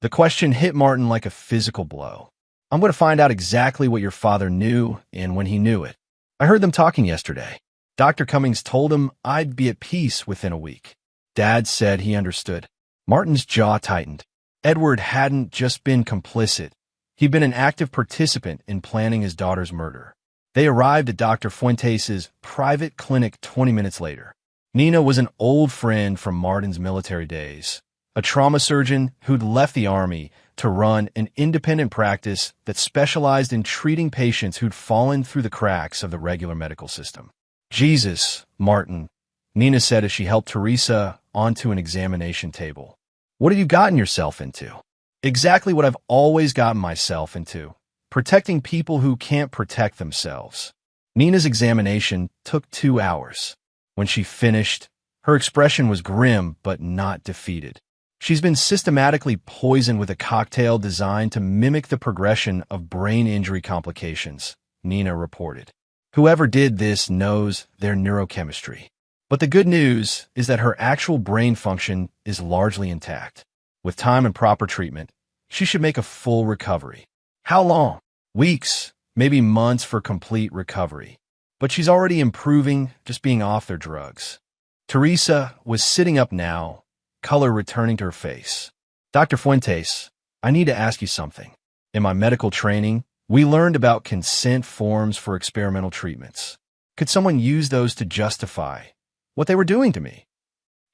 A: The question hit Martin like a physical blow. I'm going to find out exactly what your father knew and when he knew it. I heard them talking yesterday. Dr. Cummings told him I'd be at peace within a week. Dad said he understood. Martin's jaw tightened. Edward hadn't just been complicit. He'd been an active participant in planning his daughter's murder. They arrived at Dr. Fuentes' private clinic 20 minutes later. Nina was an old friend from Martin's military days. A trauma surgeon who'd left the army to run an independent practice that specialized in treating patients who'd fallen through the cracks of the regular medical system. Jesus, Martin, Nina said as she helped Teresa onto an examination table. What have you gotten yourself into? Exactly what I've always gotten myself into. Protecting people who can't protect themselves. Nina's examination took 2 hours. When she finished, her expression was grim but not defeated. She's been systematically poisoned with a cocktail designed to mimic the progression of brain injury complications, Nina reported. Whoever did this knows their neurochemistry. But the good news is that her actual brain function is largely intact. With time and proper treatment, she should make a full recovery. How long? Weeks, maybe months for complete recovery. But she's already improving just being off their drugs. Teresa was sitting up now, color returning to her face. Dr. Fuentes, I need to ask you something. In my medical training, we learned about consent forms for experimental treatments. Could someone use those to justify what they were doing to me?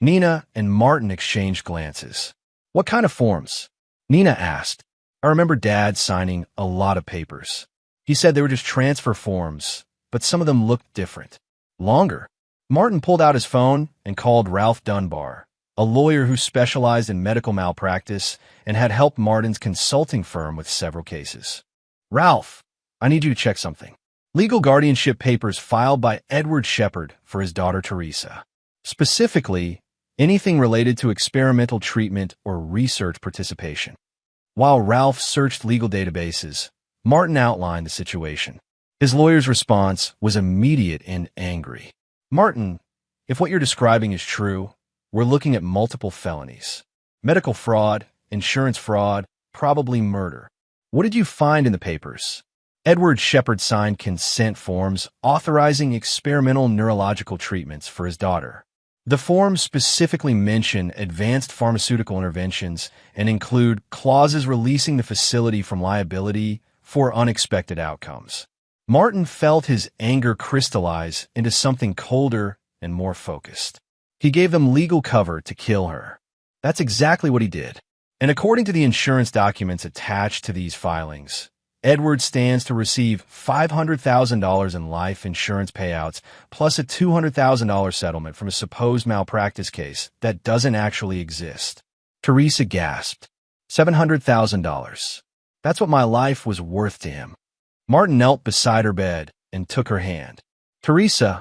A: Nina and Martin exchanged glances. What kind of forms? Nina asked. I remember Dad signing a lot of papers. He said they were just transfer forms, but some of them looked different. Longer. Martin pulled out his phone and called Ralph Dunbar, a lawyer who specialized in medical malpractice and had helped Martin's consulting firm with several cases. Ralph, I need you to check something. Legal guardianship papers filed by Edward Shepard for his daughter Teresa. Specifically, anything related to experimental treatment or research participation. While Ralph searched legal databases, Martin outlined the situation. His lawyer's response was immediate and angry. Martin, if what you're describing is true, we're looking at multiple felonies. Medical fraud, insurance fraud, probably murder. What did you find in the papers? Edward Shepard signed consent forms authorizing experimental neurological treatments for his daughter. The forms specifically mention advanced pharmaceutical interventions and include clauses releasing the facility from liability for unexpected outcomes. Martin felt his anger crystallize into something colder and more focused. He gave them legal cover to kill her. That's exactly what he did. And according to the insurance documents attached to these filings, Edward stands to receive $500,000 in life insurance payouts plus a $200,000 settlement from a supposed malpractice case that doesn't actually exist. Teresa gasped. $700,000. That's what my life was worth to him. Martin knelt beside her bed and took her hand. Teresa,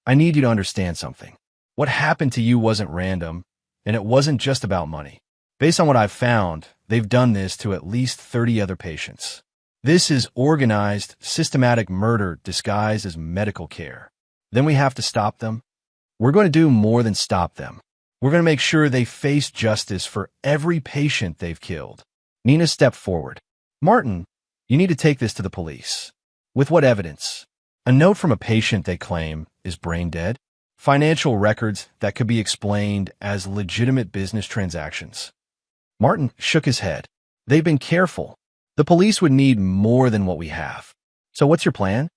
A: I need you to understand something. What happened to you wasn't random, and it wasn't just about money. Based on what I've found, they've done this to at least 30 other patients. This is organized, systematic murder disguised as medical care. Then we have to stop them? We're going to do more than stop them. We're going to make sure they face justice for every patient they've killed. Nina stepped forward. Martin, you need to take this to the police. With what evidence? A note from a patient they claim is brain dead? Financial records that could be explained as legitimate business transactions? Martin shook his head. They've been careful. The police would need more than what we have. So what's your plan?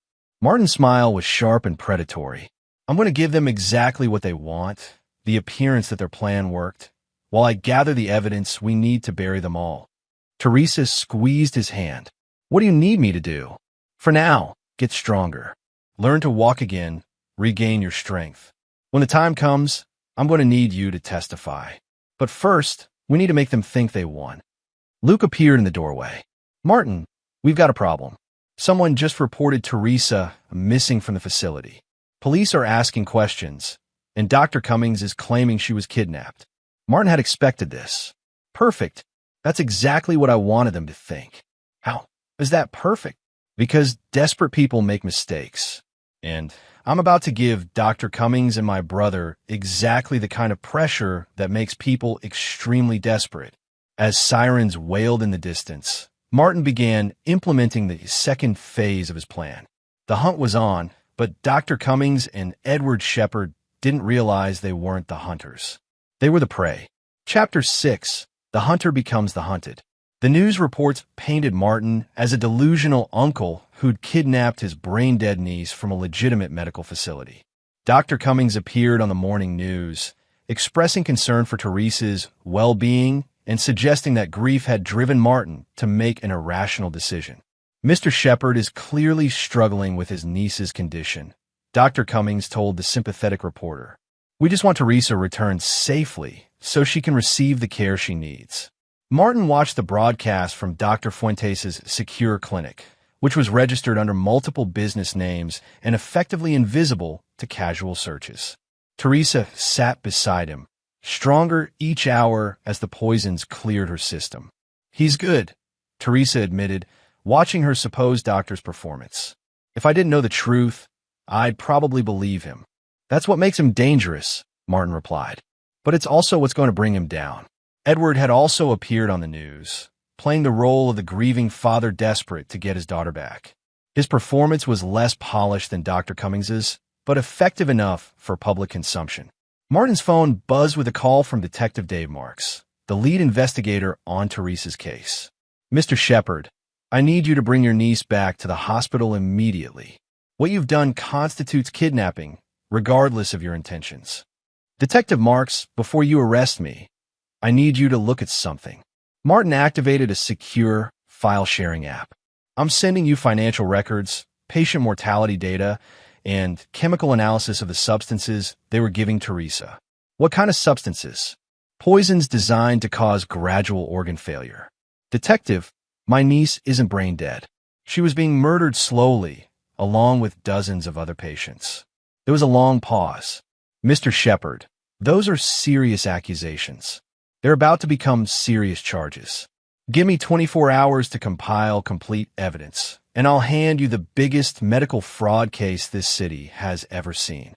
A: Martin's smile was sharp and predatory. I'm going to give them exactly what they want, the appearance that their plan worked, while I gather the evidence we need to bury them all. Teresa squeezed his hand. What do you need me to do? For now, get stronger. Learn to walk again, regain your strength. When the time comes, I'm going to need you to testify. But first, we need to make them think they won. Luke appeared in the doorway. Martin, we've got a problem. Someone just reported Teresa missing from the facility. Police are asking questions, and Dr. Cummings is claiming she was kidnapped. Martin had expected this. Perfect. That's exactly what I wanted them to think. How is that perfect? Because desperate people make mistakes. And I'm about to give Dr. Cummings and my brother exactly the kind of pressure that makes people extremely desperate. As sirens wailed in the distance, Martin began implementing the second phase of his plan. The hunt was on, but Dr. Cummings and Edward Shepard didn't realize they weren't the hunters. They were the prey. Chapter 6, The Hunter Becomes the Hunted. The news reports painted Martin as a delusional uncle who'd kidnapped his brain-dead niece from a legitimate medical facility. Dr. Cummings appeared on the morning news, expressing concern for Teresa's well-being and suggesting that grief had driven Martin to make an irrational decision. Mr. Shepard is clearly struggling with his niece's condition, Dr. Cummings told the sympathetic reporter. We just want Teresa returned safely so she can receive the care she needs. Martin watched the broadcast from Dr. Fuentes' secure clinic, which was registered under multiple business names and effectively invisible to casual searches. Teresa sat beside him, stronger each hour as the poisons cleared her system. He's good, Teresa admitted, watching her supposed doctor's performance. If I didn't know the truth, I'd probably believe him. That's what makes him dangerous, Martin replied. But it's also what's going to bring him down. Edward had also appeared on the news, playing the role of the grieving father desperate to get his daughter back. His performance was less polished than Dr. Cummings's, but effective enough for public consumption. Martin's phone buzzed with a call from Detective Dave Marks, the lead investigator on Teresa's case. Mr. Shepard, I need you to bring your niece back to the hospital immediately. What you've done constitutes kidnapping, regardless of your intentions. Detective Marks, before you arrest me, I need you to look at something. Martin activated a secure file-sharing app. I'm sending you financial records, patient mortality data, and chemical analysis of the substances they were giving Teresa. What kind of substances? Poisons designed to cause gradual organ failure. Detective, my niece isn't brain dead. She was being murdered slowly, along with dozens of other patients. There was a long pause. Mr. Shepard, those are serious accusations. They're about to become serious charges. Give me 24 hours to compile complete evidence, and I'll hand you the biggest medical fraud case this city has ever seen.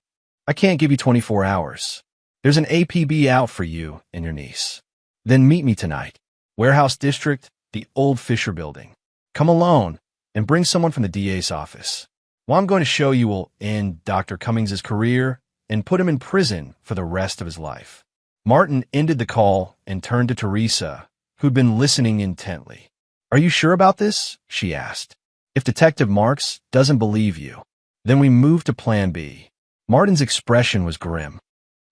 A: I can't give you 24 hours. There's an APB out for you and your niece. Then meet me tonight. Warehouse District, the old Fisher Building. Come alone and bring someone from the DA's office. What I'm going to show you will end Dr. Cummings's career and put him in prison for the rest of his life. Martin ended the call and turned to Teresa, who'd been listening intently. Are you sure about this? She asked. If Detective Marks doesn't believe you, then we move to Plan B. Martin's expression was grim.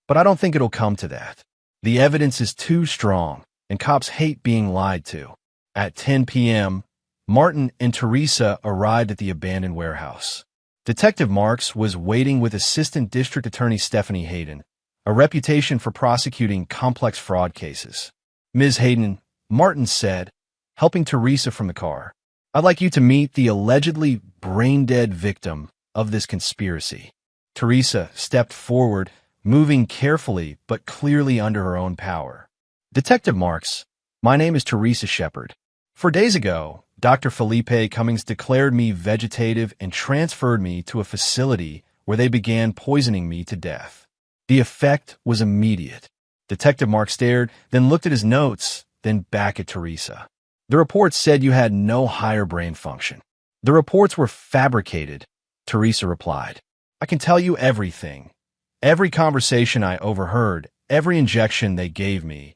A: But I don't think it'll come to that. The evidence is too strong, and cops hate being lied to. At 10 p.m., Martin and Teresa arrived at the abandoned warehouse. Detective Marks was waiting with Assistant District Attorney Stephanie Hayden, a reputation for prosecuting complex fraud cases. Ms. Hayden, Martin said, helping Teresa from the car, I'd like you to meet the allegedly brain-dead victim of this conspiracy. Teresa stepped forward, moving carefully but clearly under her own power. Detective Marks, my name is Teresa Shepard. 4 days ago, Dr. Felipe Cummings declared me vegetative and transferred me to a facility where they began poisoning me to death. The effect was immediate. Detective Marks stared, then looked at his notes, then back at Teresa. The reports said you had no higher brain function. The reports were fabricated, Teresa replied. I can tell you everything. Every conversation I overheard, every injection they gave me,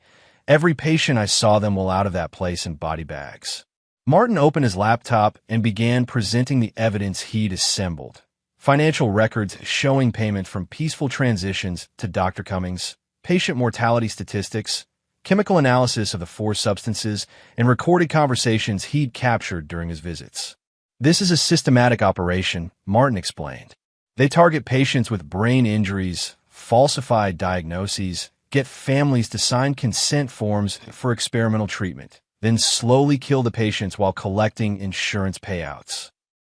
A: every patient I saw them while out of that place in body bags. Martin opened his laptop and began presenting the evidence he'd assembled. Financial records showing payment from peaceful transitions to Dr. Cummings, patient mortality statistics, chemical analysis of the 4 substances, and recorded conversations he'd captured during his visits. This is a systematic operation, Martin explained. They target patients with brain injuries, falsified diagnoses, get families to sign consent forms for experimental treatment, then slowly kill the patients while collecting insurance payouts.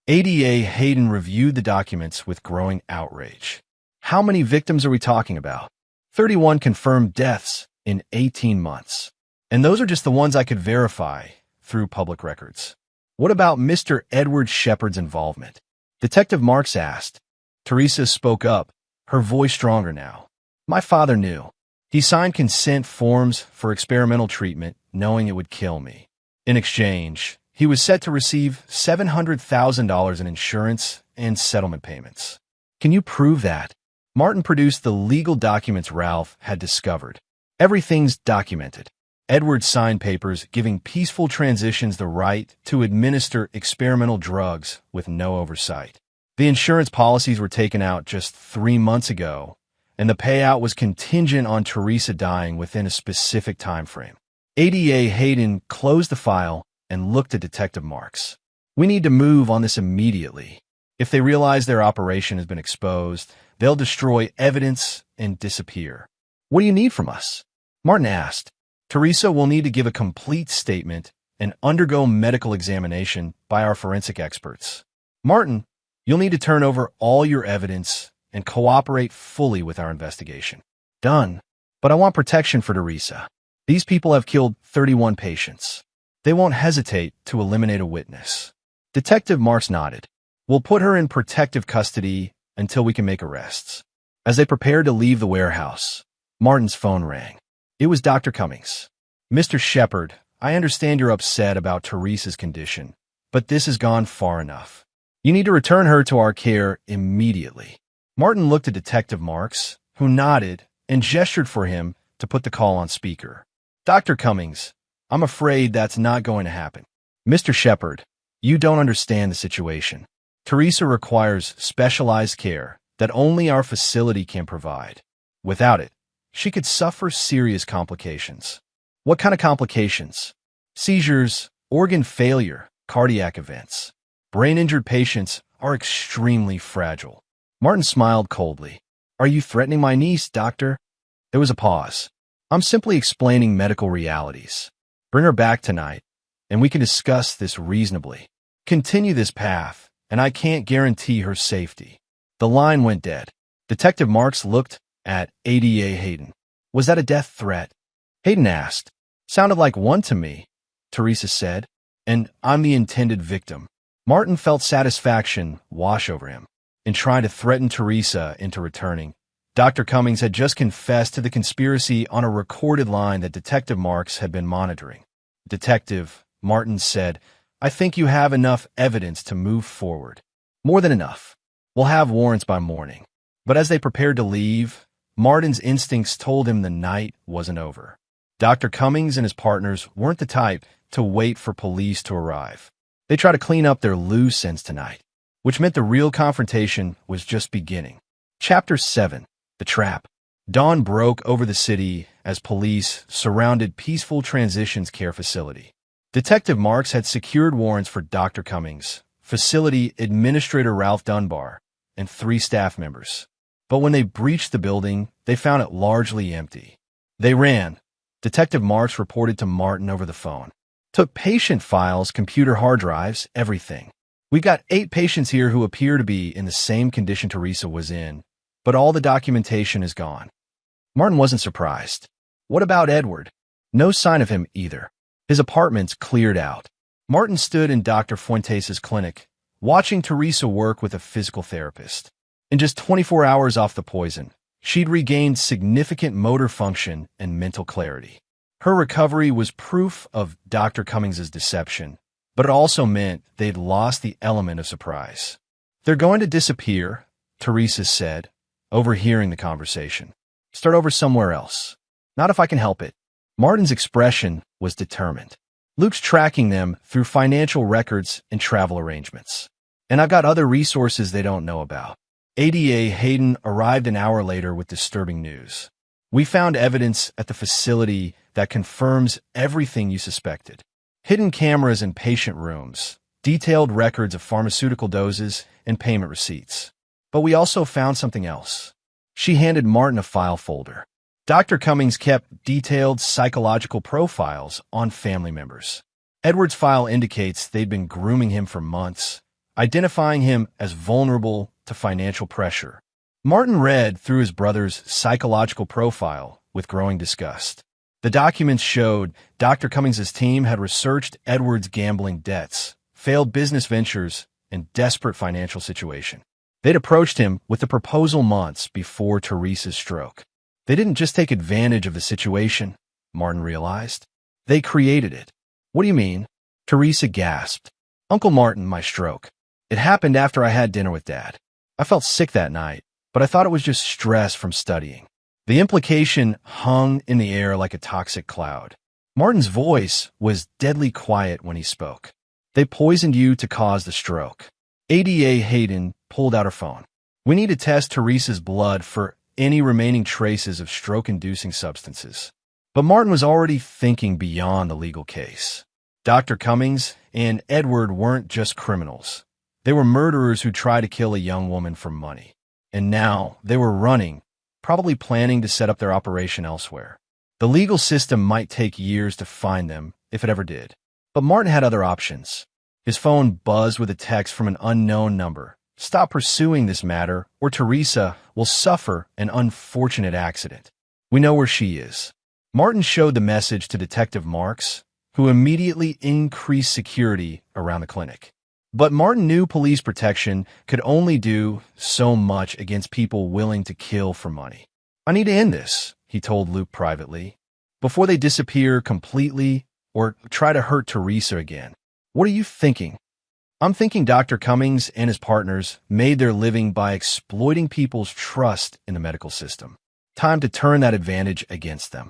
A: ADA Hayden reviewed the documents with growing outrage. How many victims are we talking about? 31 confirmed deaths in 18 months. And those are just the ones I could verify through public records. What about Mr. Edward Shepard's involvement? Detective Marks asked. Teresa spoke up, her voice stronger now. My father knew. He signed consent forms for experimental treatment, knowing it would kill me. In exchange, he was set to receive $700,000 in insurance and settlement payments. Can you prove that? Martin produced the legal documents Ralph had discovered. Everything's documented. Edward signed papers giving peaceful transitions the right to administer experimental drugs with no oversight. The insurance policies were taken out just 3 months ago, and the payout was contingent on Teresa dying within a specific time frame. ADA Hayden closed the file and looked at Detective Marks. We need to move on this immediately. If they realize their operation has been exposed, they'll destroy evidence and disappear. What do you need from us? Martin asked. Teresa will need to give a complete statement and undergo medical examination by our forensic experts. Martin, you'll need to turn over all your evidence and cooperate fully with our investigation. Done. But I want protection for Teresa. These people have killed 31 patients. They won't hesitate to eliminate a witness. Detective Marks nodded. We'll put her in protective custody until we can make arrests. As they prepared to leave the warehouse, Martin's phone rang. It was Dr. Cummings. Mr. Shepard, I understand you're upset about Teresa's condition, but this has gone far enough. You need to return her to our care immediately. Martin looked at Detective Marks, who nodded and gestured for him to put the call on speaker. Dr. Cummings, I'm afraid that's not going to happen. Mr. Shepard, you don't understand the situation. Teresa requires specialized care that only our facility can provide. Without it, she could suffer serious complications. What kind of complications? Seizures, organ failure, cardiac events. Brain-injured patients are extremely fragile. Martin smiled coldly. Are you threatening my niece, doctor? There was a pause. I'm simply explaining medical realities. Bring her back tonight, and we can discuss this reasonably. Continue this path, and I can't guarantee her safety. The line went dead. Detective Marks looked at ADA Hayden. Was that a death threat? Hayden asked. Sounded like one to me, Teresa said, and I'm the intended victim. Martin felt satisfaction wash over him. In trying to threaten Teresa into returning, Dr. Cummings had just confessed to the conspiracy on a recorded line that Detective Marks had been monitoring. Detective, Martin said, I think you have enough evidence to move forward. More than enough. We'll have warrants by morning. But as they prepared to leave, Martin's instincts told him the night wasn't over. Dr. Cummings and his partners weren't the type to wait for police to arrive. They tried to clean up their loose ends tonight, which meant the real confrontation was just beginning. Chapter 7. The Trap. Dawn broke over the city as police surrounded Peaceful Transitions Care Facility. Detective Marks had secured warrants for Dr. Cummings, Facility Administrator Ralph Dunbar, and 3 staff members. But when they breached the building, they found it largely empty. They ran. Detective Marks reported to Martin over the phone. Took patient files, computer hard drives, everything. We've got 8 patients here who appear to be in the same condition Teresa was in, but all the documentation is gone. Martin wasn't surprised. What about Edward? No sign of him either. His apartment's cleared out. Martin stood in Dr. Fuentes' clinic, watching Teresa work with a physical therapist. In just 24 hours off the poison, she'd regained significant motor function and mental clarity. Her recovery was proof of Dr. Cummings' deception, but it also meant they'd lost the element of surprise. They're going to disappear, Teresa said, overhearing the conversation. Start over somewhere else. Not if I can help it. Martin's expression was determined. Luke's tracking them through financial records and travel arrangements. And I've got other resources they don't know about. ADA Hayden arrived an hour later with disturbing news. We found evidence at the facility that confirms everything you suspected. Hidden cameras in patient rooms, detailed records of pharmaceutical doses, and payment receipts. But we also found something else. She handed Martin a file folder. Dr. Cummings kept detailed psychological profiles on family members. Edward's file indicates they'd been grooming him for months, identifying him as vulnerable to financial pressure. Martin read through his brother's psychological profile with growing disgust. The documents showed Dr. Cummings' team had researched Edward's gambling debts, failed business ventures, and desperate financial situation. They'd approached him with the proposal months before Teresa's stroke. They didn't just take advantage of the situation, Martin realized. They created it. What do you mean? Teresa gasped. Uncle Martin, my stroke. It happened after I had dinner with Dad. I felt sick that night, but I thought it was just stress from studying. The implication hung in the air like a toxic cloud. Martin's voice was deadly quiet when he spoke. They poisoned you to cause the stroke. ADA Hayden pulled out her phone. We need to test Teresa's blood for any remaining traces of stroke-inducing substances. But Martin was already thinking beyond the legal case. Dr. Cummings and Edward weren't just criminals. They were murderers who tried to kill a young woman for money. And now they were running, probably planning to set up their operation elsewhere. The legal system might take years to find them, if it ever did. But Martin had other options. His phone buzzed with a text from an unknown number. Stop pursuing this matter, or Teresa will suffer an unfortunate accident. We know where she is. Martin showed the message to Detective Marks, who immediately increased security around the clinic. But Martin knew police protection could only do so much against people willing to kill for money. I need to end this, he told Luke privately, before they disappear completely or try to hurt Teresa again. What are you thinking? I'm thinking Dr. Cummings and his partners made their living by exploiting people's trust in the medical system. Time to turn that advantage against them.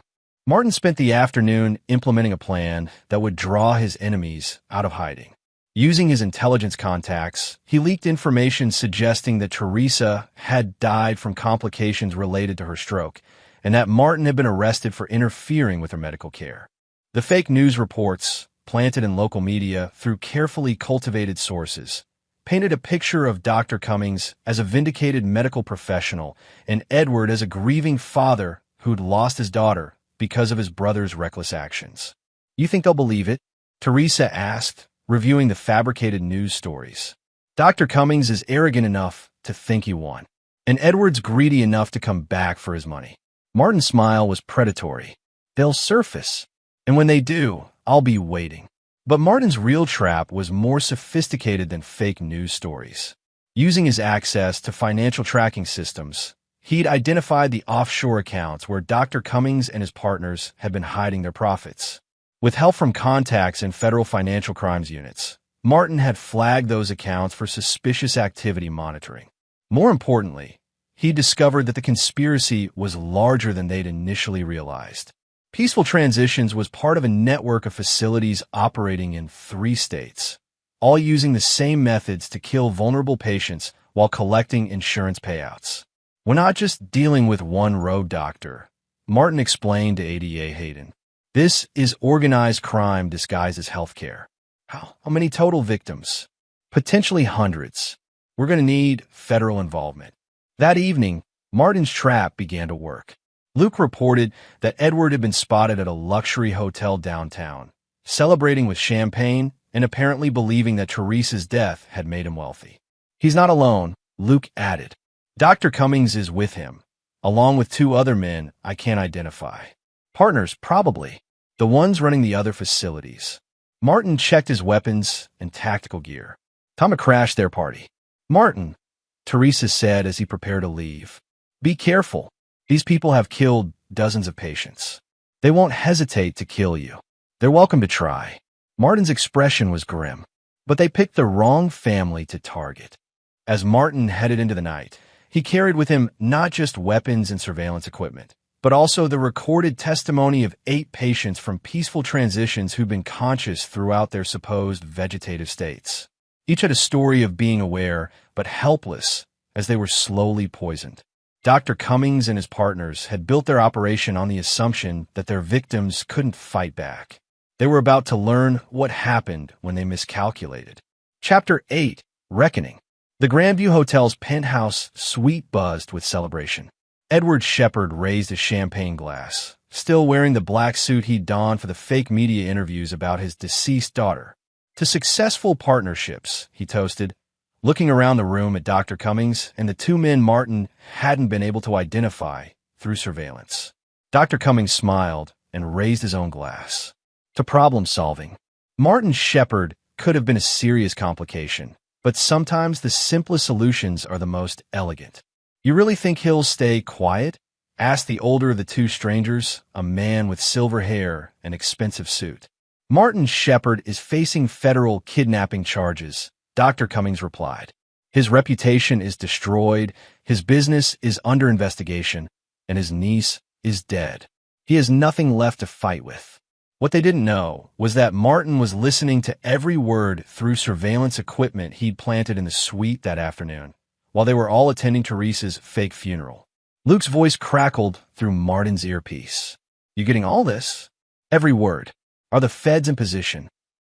A: Martin spent the afternoon implementing a plan that would draw his enemies out of hiding. Using his intelligence contacts, he leaked information suggesting that Teresa had died from complications related to her stroke, and that Martin had been arrested for interfering with her medical care. The fake news reports, planted in local media through carefully cultivated sources, painted a picture of Dr. Cummings as a vindicated medical professional and Edward as a grieving father who'd lost his daughter because of his brother's reckless actions. You think they'll believe it? Teresa asked, reviewing the fabricated news stories. Dr. Cummings is arrogant enough to think he won, and Edward's greedy enough to come back for his money. Martin's smile was predatory. They'll surface, and when they do, I'll be waiting. But Martin's real trap was more sophisticated than fake news stories. Using his access to financial tracking systems, he'd identified the offshore accounts where Dr. Cummings and his partners had been hiding their profits. With help from contacts in federal financial crimes units, Martin had flagged those accounts for suspicious activity monitoring. More importantly, he discovered that the conspiracy was larger than they'd initially realized. Peaceful Transitions was part of a network of facilities operating in 3 states, all using the same methods to kill vulnerable patients while collecting insurance payouts. We're not just dealing with one road doctor, Martin explained to ADA Hayden. This is organized crime disguised as healthcare. How many total victims? Potentially hundreds. We're going to need federal involvement. That evening, Martin's trap began to work. Luke reported that Edward had been spotted at a luxury hotel downtown, celebrating with champagne and apparently believing that Teresa's death had made him wealthy. He's not alone, Luke added. Dr. Cummings is with him, along with 2 other men I can't identify. Partners, probably. The ones running the other facilities. Martin checked his weapons and tactical gear. Time to crash their party. Martin, Teresa said as he prepared to leave. Be careful. These people have killed dozens of patients. They won't hesitate to kill you. They're welcome to try. Martin's expression was grim, but they picked the wrong family to target. As Martin headed into the night, he carried with him not just weapons and surveillance equipment, but also the recorded testimony of 8 patients from Peaceful Transitions who'd been conscious throughout their supposed vegetative states. Each had a story of being aware, but helpless, as they were slowly poisoned. Dr. Cummings and his partners had built their operation on the assumption that their victims couldn't fight back. They were about to learn what happened when they miscalculated. Chapter 8, Reckoning. The Grandview Hotel's penthouse suite buzzed with celebration. Edward Shepard raised his champagne glass, still wearing the black suit he'd donned for the fake media interviews about his deceased daughter. To successful partnerships, he toasted, looking around the room at Dr. Cummings and the 2 men Martin hadn't been able to identify through surveillance. Dr. Cummings smiled and raised his own glass. To problem solving. Martin Shepard could have been a serious complication, but sometimes the simplest solutions are the most elegant. You really think he'll stay quiet? Asked the older of the 2 strangers, a man with silver hair and expensive suit. Martin Shepard is facing federal kidnapping charges, Dr. Cummings replied. His reputation is destroyed, his business is under investigation, and his niece is dead. He has nothing left to fight with. What they didn't know was that Martin was listening to every word through surveillance equipment he'd planted in the suite that afternoon, while they were all attending Teresa's fake funeral. Luke's voice crackled through Martin's earpiece. You getting all this? Every word. Are the feds in position?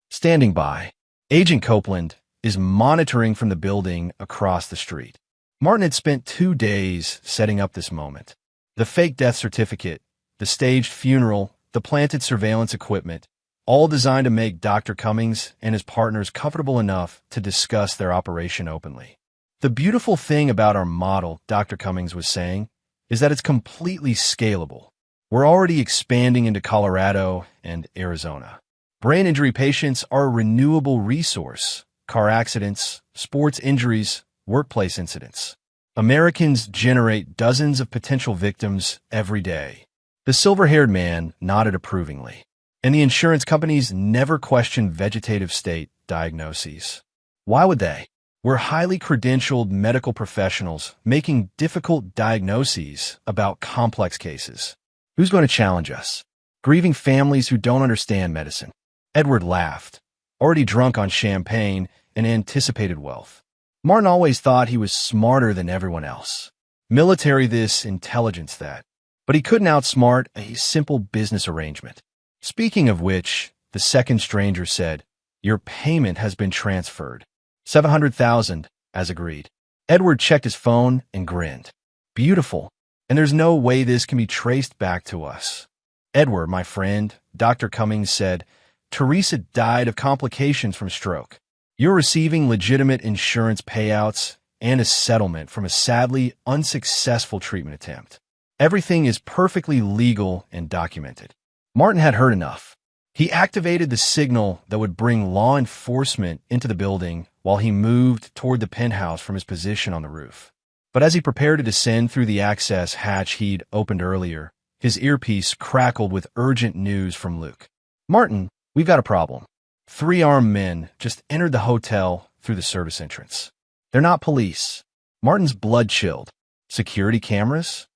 A: Standing by. Agent Copeland is monitoring from the building across the street. Martin had spent 2 days setting up this moment. The fake death certificate, the staged funeral, the planted surveillance equipment, all designed to make Dr. Cummings and his partners comfortable enough to discuss their operation openly. The beautiful thing about our model, Dr. Cummings was saying, is that it's completely scalable. We're already expanding into Colorado and Arizona. Brain injury patients are a renewable resource. Car accidents, sports injuries, workplace incidents. Americans generate dozens of potential victims every day. The silver-haired man nodded approvingly. And the insurance companies never question vegetative state diagnoses. Why would they? We're highly credentialed medical professionals making difficult diagnoses about complex cases. Who's going to challenge us? Grieving families who don't understand medicine. Edward laughed, already drunk on champagne and anticipated wealth. Martin always thought he was smarter than everyone else. Military this, intelligence that. But he couldn't outsmart a simple business arrangement. Speaking of which, the second stranger said, "Your payment has been transferred. $700,000, as agreed." Edward checked his phone and grinned. Beautiful. And there's no way this can be traced back to us. Edward, my friend, Dr. Cummings said, Teresa died of complications from stroke. You're receiving legitimate insurance payouts and a settlement from a sadly unsuccessful treatment attempt. Everything is perfectly legal and documented. Martin had heard enough. He activated the signal that would bring law enforcement into the building while he moved toward the penthouse from his position on the roof. But as he prepared to descend through the access hatch he'd opened earlier, his earpiece crackled with urgent news from Luke. "Martin, we've got a problem. 3 armed men just entered the hotel through the service entrance. They're not police." Martin's blood chilled. "Security cameras?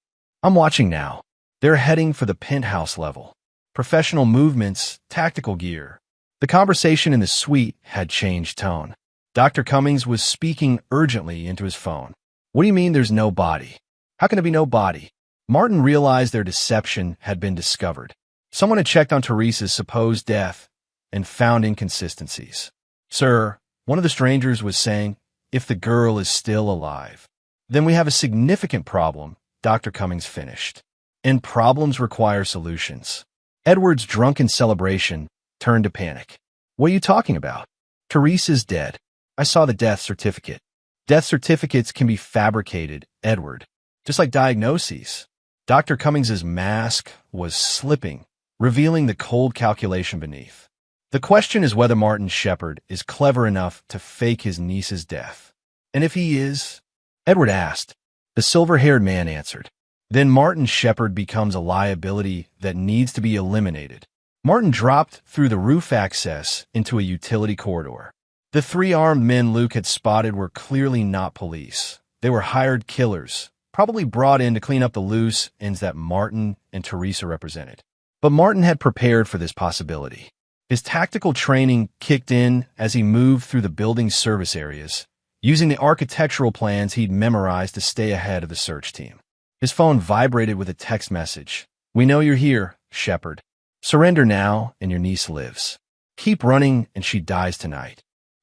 A: I'm watching now. They're heading for the penthouse level. Professional movements, tactical gear." The conversation in the suite had changed tone. Dr. Cummings was speaking urgently into his phone. "What do you mean there's no body? How can there be no body?" Martin realized their deception had been discovered. Someone had checked on Teresa's supposed death and found inconsistencies. "Sir," one of the strangers was saying, "if the girl is still alive, then we have a significant problem," Dr. Cummings finished. "And problems require solutions." Edward's drunken celebration turned to panic. "What are you talking about?" "Teresa's dead. I saw the death certificate." "Death certificates can be fabricated, Edward, just like diagnoses." Dr. Cummings's mask was slipping, revealing the cold calculation beneath. "The question is whether Martin Shepard is clever enough to fake his niece's death. And if he is," Edward asked. The silver-haired man answered, "then Martin Shepard becomes a liability that needs to be eliminated." Martin dropped through the roof access into a utility corridor. The 3 armed men Luke had spotted were clearly not police. They were hired killers, probably brought in to clean up the loose ends that Martin and Teresa represented. But Martin had prepared for this possibility. His tactical training kicked in as he moved through the building's service areas, using the architectural plans he'd memorized to stay ahead of the search team. His phone vibrated with a text message. "We know you're here, Shepard. Surrender now and your niece lives. Keep running and she dies tonight."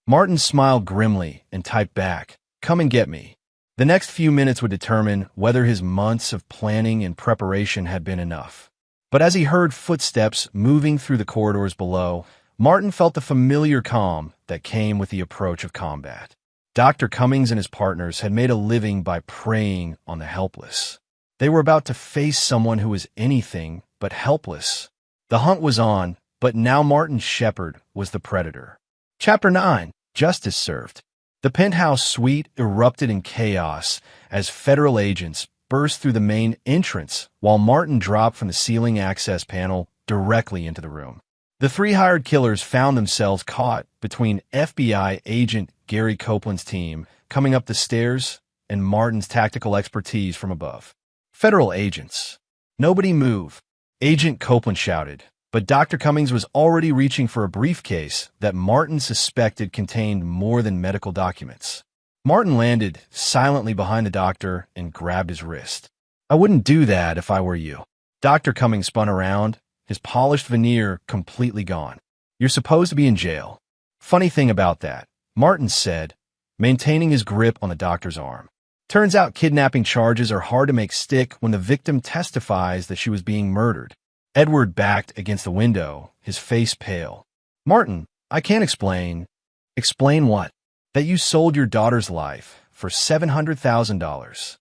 A: Martin smiled grimly and typed back, "Come and get me." The next few minutes would determine whether his months of planning and preparation had been enough. But as he heard footsteps moving through the corridors below, Martin felt the familiar calm that came with the approach of combat. Dr. Cummings and his partners had made a living by preying on the helpless. They were about to face someone who was anything but helpless. The hunt was on, but now Martin Shepard was the predator. Chapter 9. Justice Served. The penthouse suite erupted in chaos as federal agents burst through the main entrance while Martin dropped from the ceiling access panel directly into the room. The 3 hired killers found themselves caught between FBI agent Gary Copeland's team coming up the stairs and Martin's tactical expertise from above. "Federal agents. Nobody move," Agent Copeland shouted. But Dr. Cummings was already reaching for a briefcase that Martin suspected contained more than medical documents. Martin landed silently behind the doctor and grabbed his wrist. "I wouldn't do that if I were you." Dr. Cummings spun around, his polished veneer completely gone. You're supposed to be in jail. Funny thing about that, Martin said, maintaining his grip on the doctor's arm. Turns out kidnapping charges are hard to make stick when the victim testifies that she was being murdered. Edward backed against the window, his face pale. Martin, I can't explain. Explain what? That you sold your daughter's life for $700,000.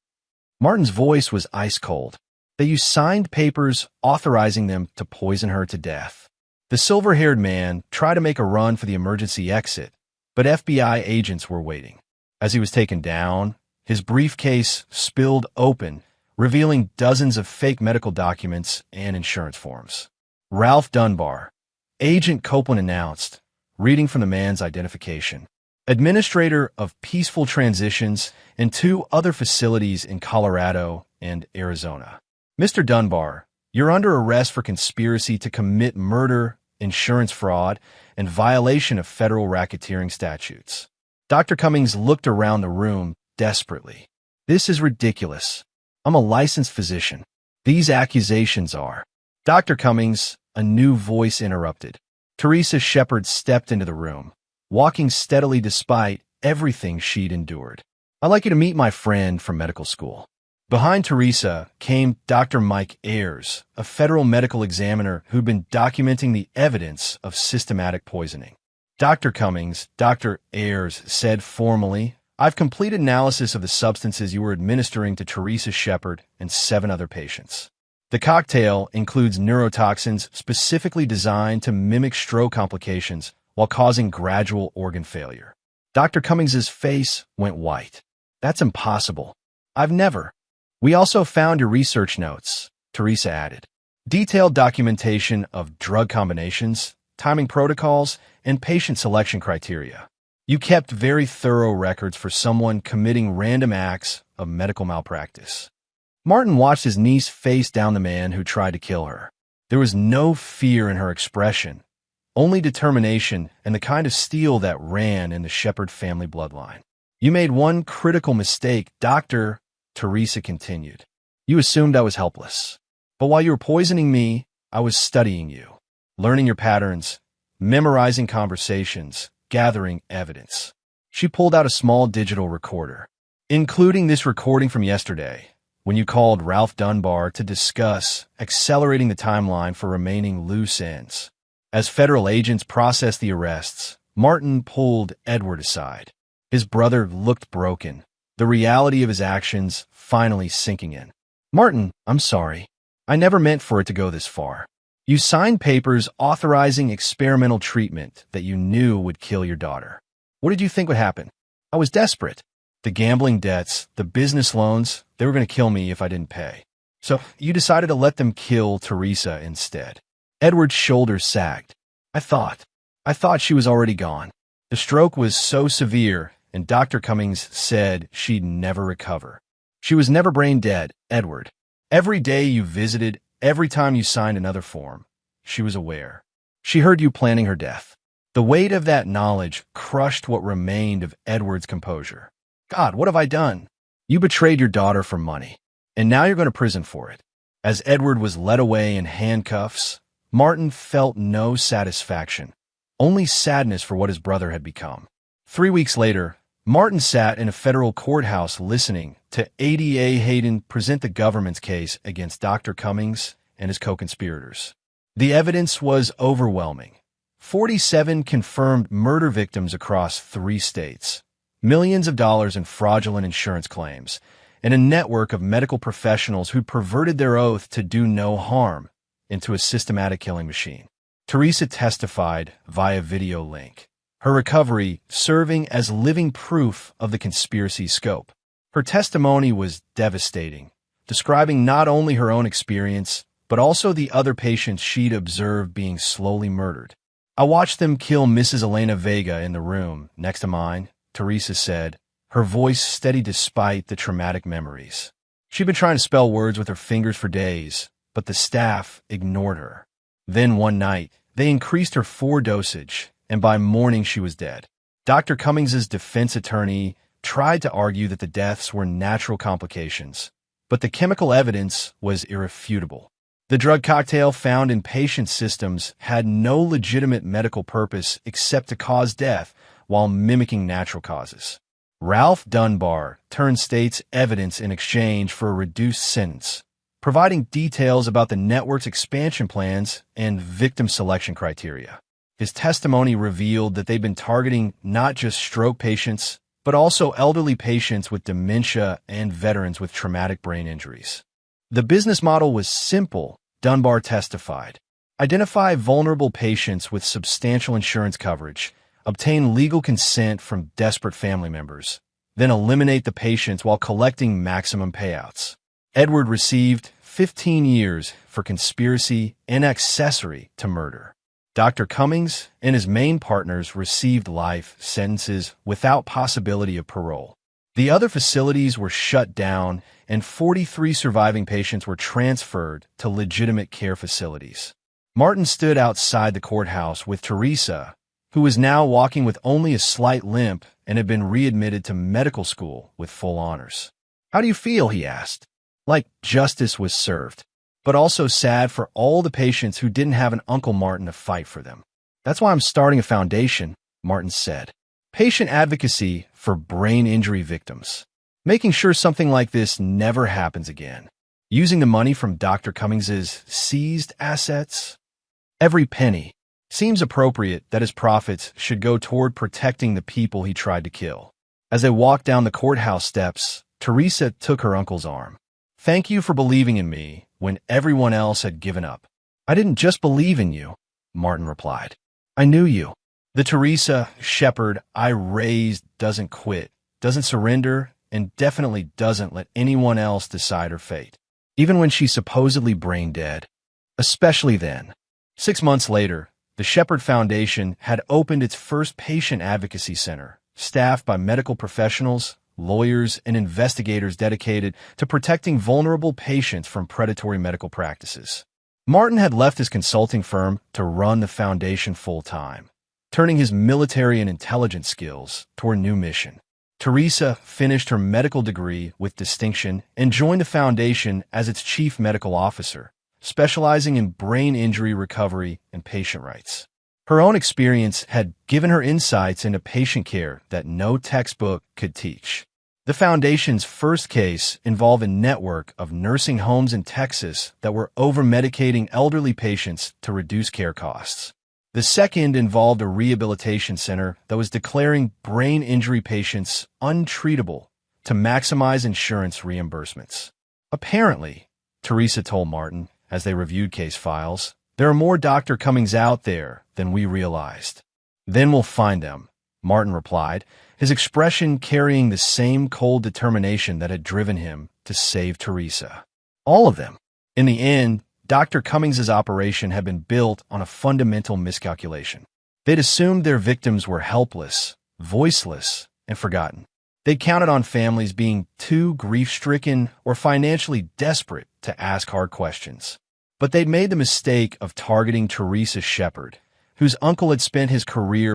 A: Martin's voice was ice cold. That you signed papers authorizing them to poison her to death. The silver-haired man tried to make a run for the emergency exit, but FBI agents were waiting. As he was taken down, his briefcase spilled open, revealing dozens of fake medical documents and insurance forms. Ralph Dunbar, Agent Copeland announced, reading from the man's identification. Administrator of Peaceful Transitions and 2 other facilities in Colorado and Arizona. Mr. Dunbar, you're under arrest for conspiracy to commit murder, insurance fraud, and violation of federal racketeering statutes. Dr. Cummings looked around the room desperately. This is ridiculous. I'm a licensed physician. These accusations are... Dr. Cummings, a new voice interrupted. Teresa Shepard stepped into the room, walking steadily despite everything she'd endured. I'd like you to meet my friend from medical school. Behind Teresa came Dr. Mike Ayers, a federal medical examiner who'd been documenting the evidence of systematic poisoning. Dr. Cummings, Dr. Ayers said formally, I've completed analysis of the substances you were administering to Teresa Shepard and 7 other patients. The cocktail includes neurotoxins specifically designed to mimic stroke complications while causing gradual organ failure. Dr. Cummings's face went white. That's impossible. I've never... We also found your research notes, Teresa added. Detailed documentation of drug combinations, timing protocols, and patient selection criteria. You kept very thorough records for someone committing random acts of medical malpractice. Martin watched his niece face down the man who tried to kill her. There was no fear in her expression, only determination and the kind of steel that ran in the Shepard family bloodline. You made one critical mistake, Doctor, Teresa continued. You assumed I was helpless. But while you were poisoning me, I was studying you, learning your patterns, memorizing conversations, gathering evidence. She pulled out a small digital recorder, including this recording from yesterday, when you called Ralph Dunbar to discuss accelerating the timeline for remaining loose ends. As federal agents processed the arrests, Martin pulled Edward aside. His brother looked broken, the reality of his actions finally sinking in. Martin, I'm sorry. I never meant for it to go this far. You signed papers authorizing experimental treatment that you knew would kill your daughter. What did you think would happen? I was desperate. The gambling debts, the business loans, they were going to kill me if I didn't pay. So you decided to let them kill Teresa instead. Edward's shoulders sagged. I thought she was already gone. The stroke was so severe, and Dr. Cummings said she'd never recover. She was never brain dead, Edward. Every day you visited, every time you signed another form, she was aware. She heard you planning her death. The weight of that knowledge crushed what remained of Edward's composure. God, what have I done? You betrayed your daughter for money, and now you're going to prison for it. As Edward was led away in handcuffs, Martin felt no satisfaction, only sadness for what his brother had become. 3 weeks later, Martin sat in a federal courthouse listening to ADA Hayden present the government's case against Dr. Cummings and his co-conspirators. The evidence was overwhelming. 47 confirmed murder victims across 3 states, millions of dollars in fraudulent insurance claims, and a network of medical professionals who perverted their oath to do no harm into a systematic killing machine. Teresa testified via video link, her recovery serving as living proof of the conspiracy's scope. Her testimony was devastating, describing not only her own experience, but also the other patients she'd observed being slowly murdered. I watched them kill Mrs. Elena Vega in the room next to mine, Teresa said, her voice steady despite the traumatic memories. She'd been trying to spell words with her fingers for days, but the staff ignored her. Then one night, they increased her 4 dosage, and by morning she was dead. Dr. Cummings's defense attorney tried to argue that the deaths were natural complications, but the chemical evidence was irrefutable. The drug cocktail found in patient systems had no legitimate medical purpose except to cause death while mimicking natural causes. Ralph Dunbar turned state's evidence in exchange for a reduced sentence, providing details about the network's expansion plans and victim selection criteria. His testimony revealed that they'd been targeting not just stroke patients, but also elderly patients with dementia and veterans with traumatic brain injuries. The business model was simple, Dunbar testified. Identify vulnerable patients with substantial insurance coverage, obtain legal consent from desperate family members, then eliminate the patients while collecting maximum payouts. Edward received 15 years for conspiracy and accessory to murder. Dr. Cummings and his main partners received life sentences without possibility of parole. The other facilities were shut down, and 43 surviving patients were transferred to legitimate care facilities. Martin stood outside the courthouse with Teresa, who was now walking with only a slight limp and had been readmitted to medical school with full honors. "How do you feel?" he asked. Like justice was served, but also sad for all the patients who didn't have an Uncle Martin to fight for them. "That's why I'm starting a foundation," Martin said. Patient advocacy for brain injury victims. Making sure something like this never happens again. Using the money from Dr. Cummings's seized assets. Every penny. Seems appropriate that his profits should go toward protecting the people he tried to kill. As they walked down the courthouse steps, Teresa took her uncle's arm. "Thank you for believing in me when everyone else had given up." "I didn't just believe in you," Martin replied. "I knew you." The Teresa shepherd I raised doesn't quit, doesn't surrender, and definitely doesn't let anyone else decide her fate, even when she's supposedly brain dead. Especially then. 6 months later, the Shepherd Foundation had opened its first patient advocacy center, staffed by medical professionals, lawyers, and investigators dedicated to protecting vulnerable patients from predatory medical practices. Martin had left his consulting firm to run the foundation full-time, turning his military and intelligence skills toward a new mission. Teresa finished her medical degree with distinction and joined the foundation as its chief medical officer, specializing in brain injury recovery and patient rights. Her own experience had given her insights into patient care that no textbook could teach. The foundation's first case involved a network of nursing homes in Texas that were over-medicating elderly patients to reduce care costs. The second involved a rehabilitation center that was declaring brain injury patients untreatable to maximize insurance reimbursements. Apparently, Teresa told Martin, as they reviewed case files, there are more Dr. Cummings out there than we realized. "Then we'll find them," Martin replied, his expression carrying the same cold determination that had driven him to save Teresa. All of them. In the end, Dr. Cummings's operation had been built on a fundamental miscalculation. They'd assumed their victims were helpless, voiceless, and forgotten. They counted on families being too grief-stricken or financially desperate to ask hard questions. But they'd made the mistake of targeting Teresa Shepherd, whose uncle had spent his career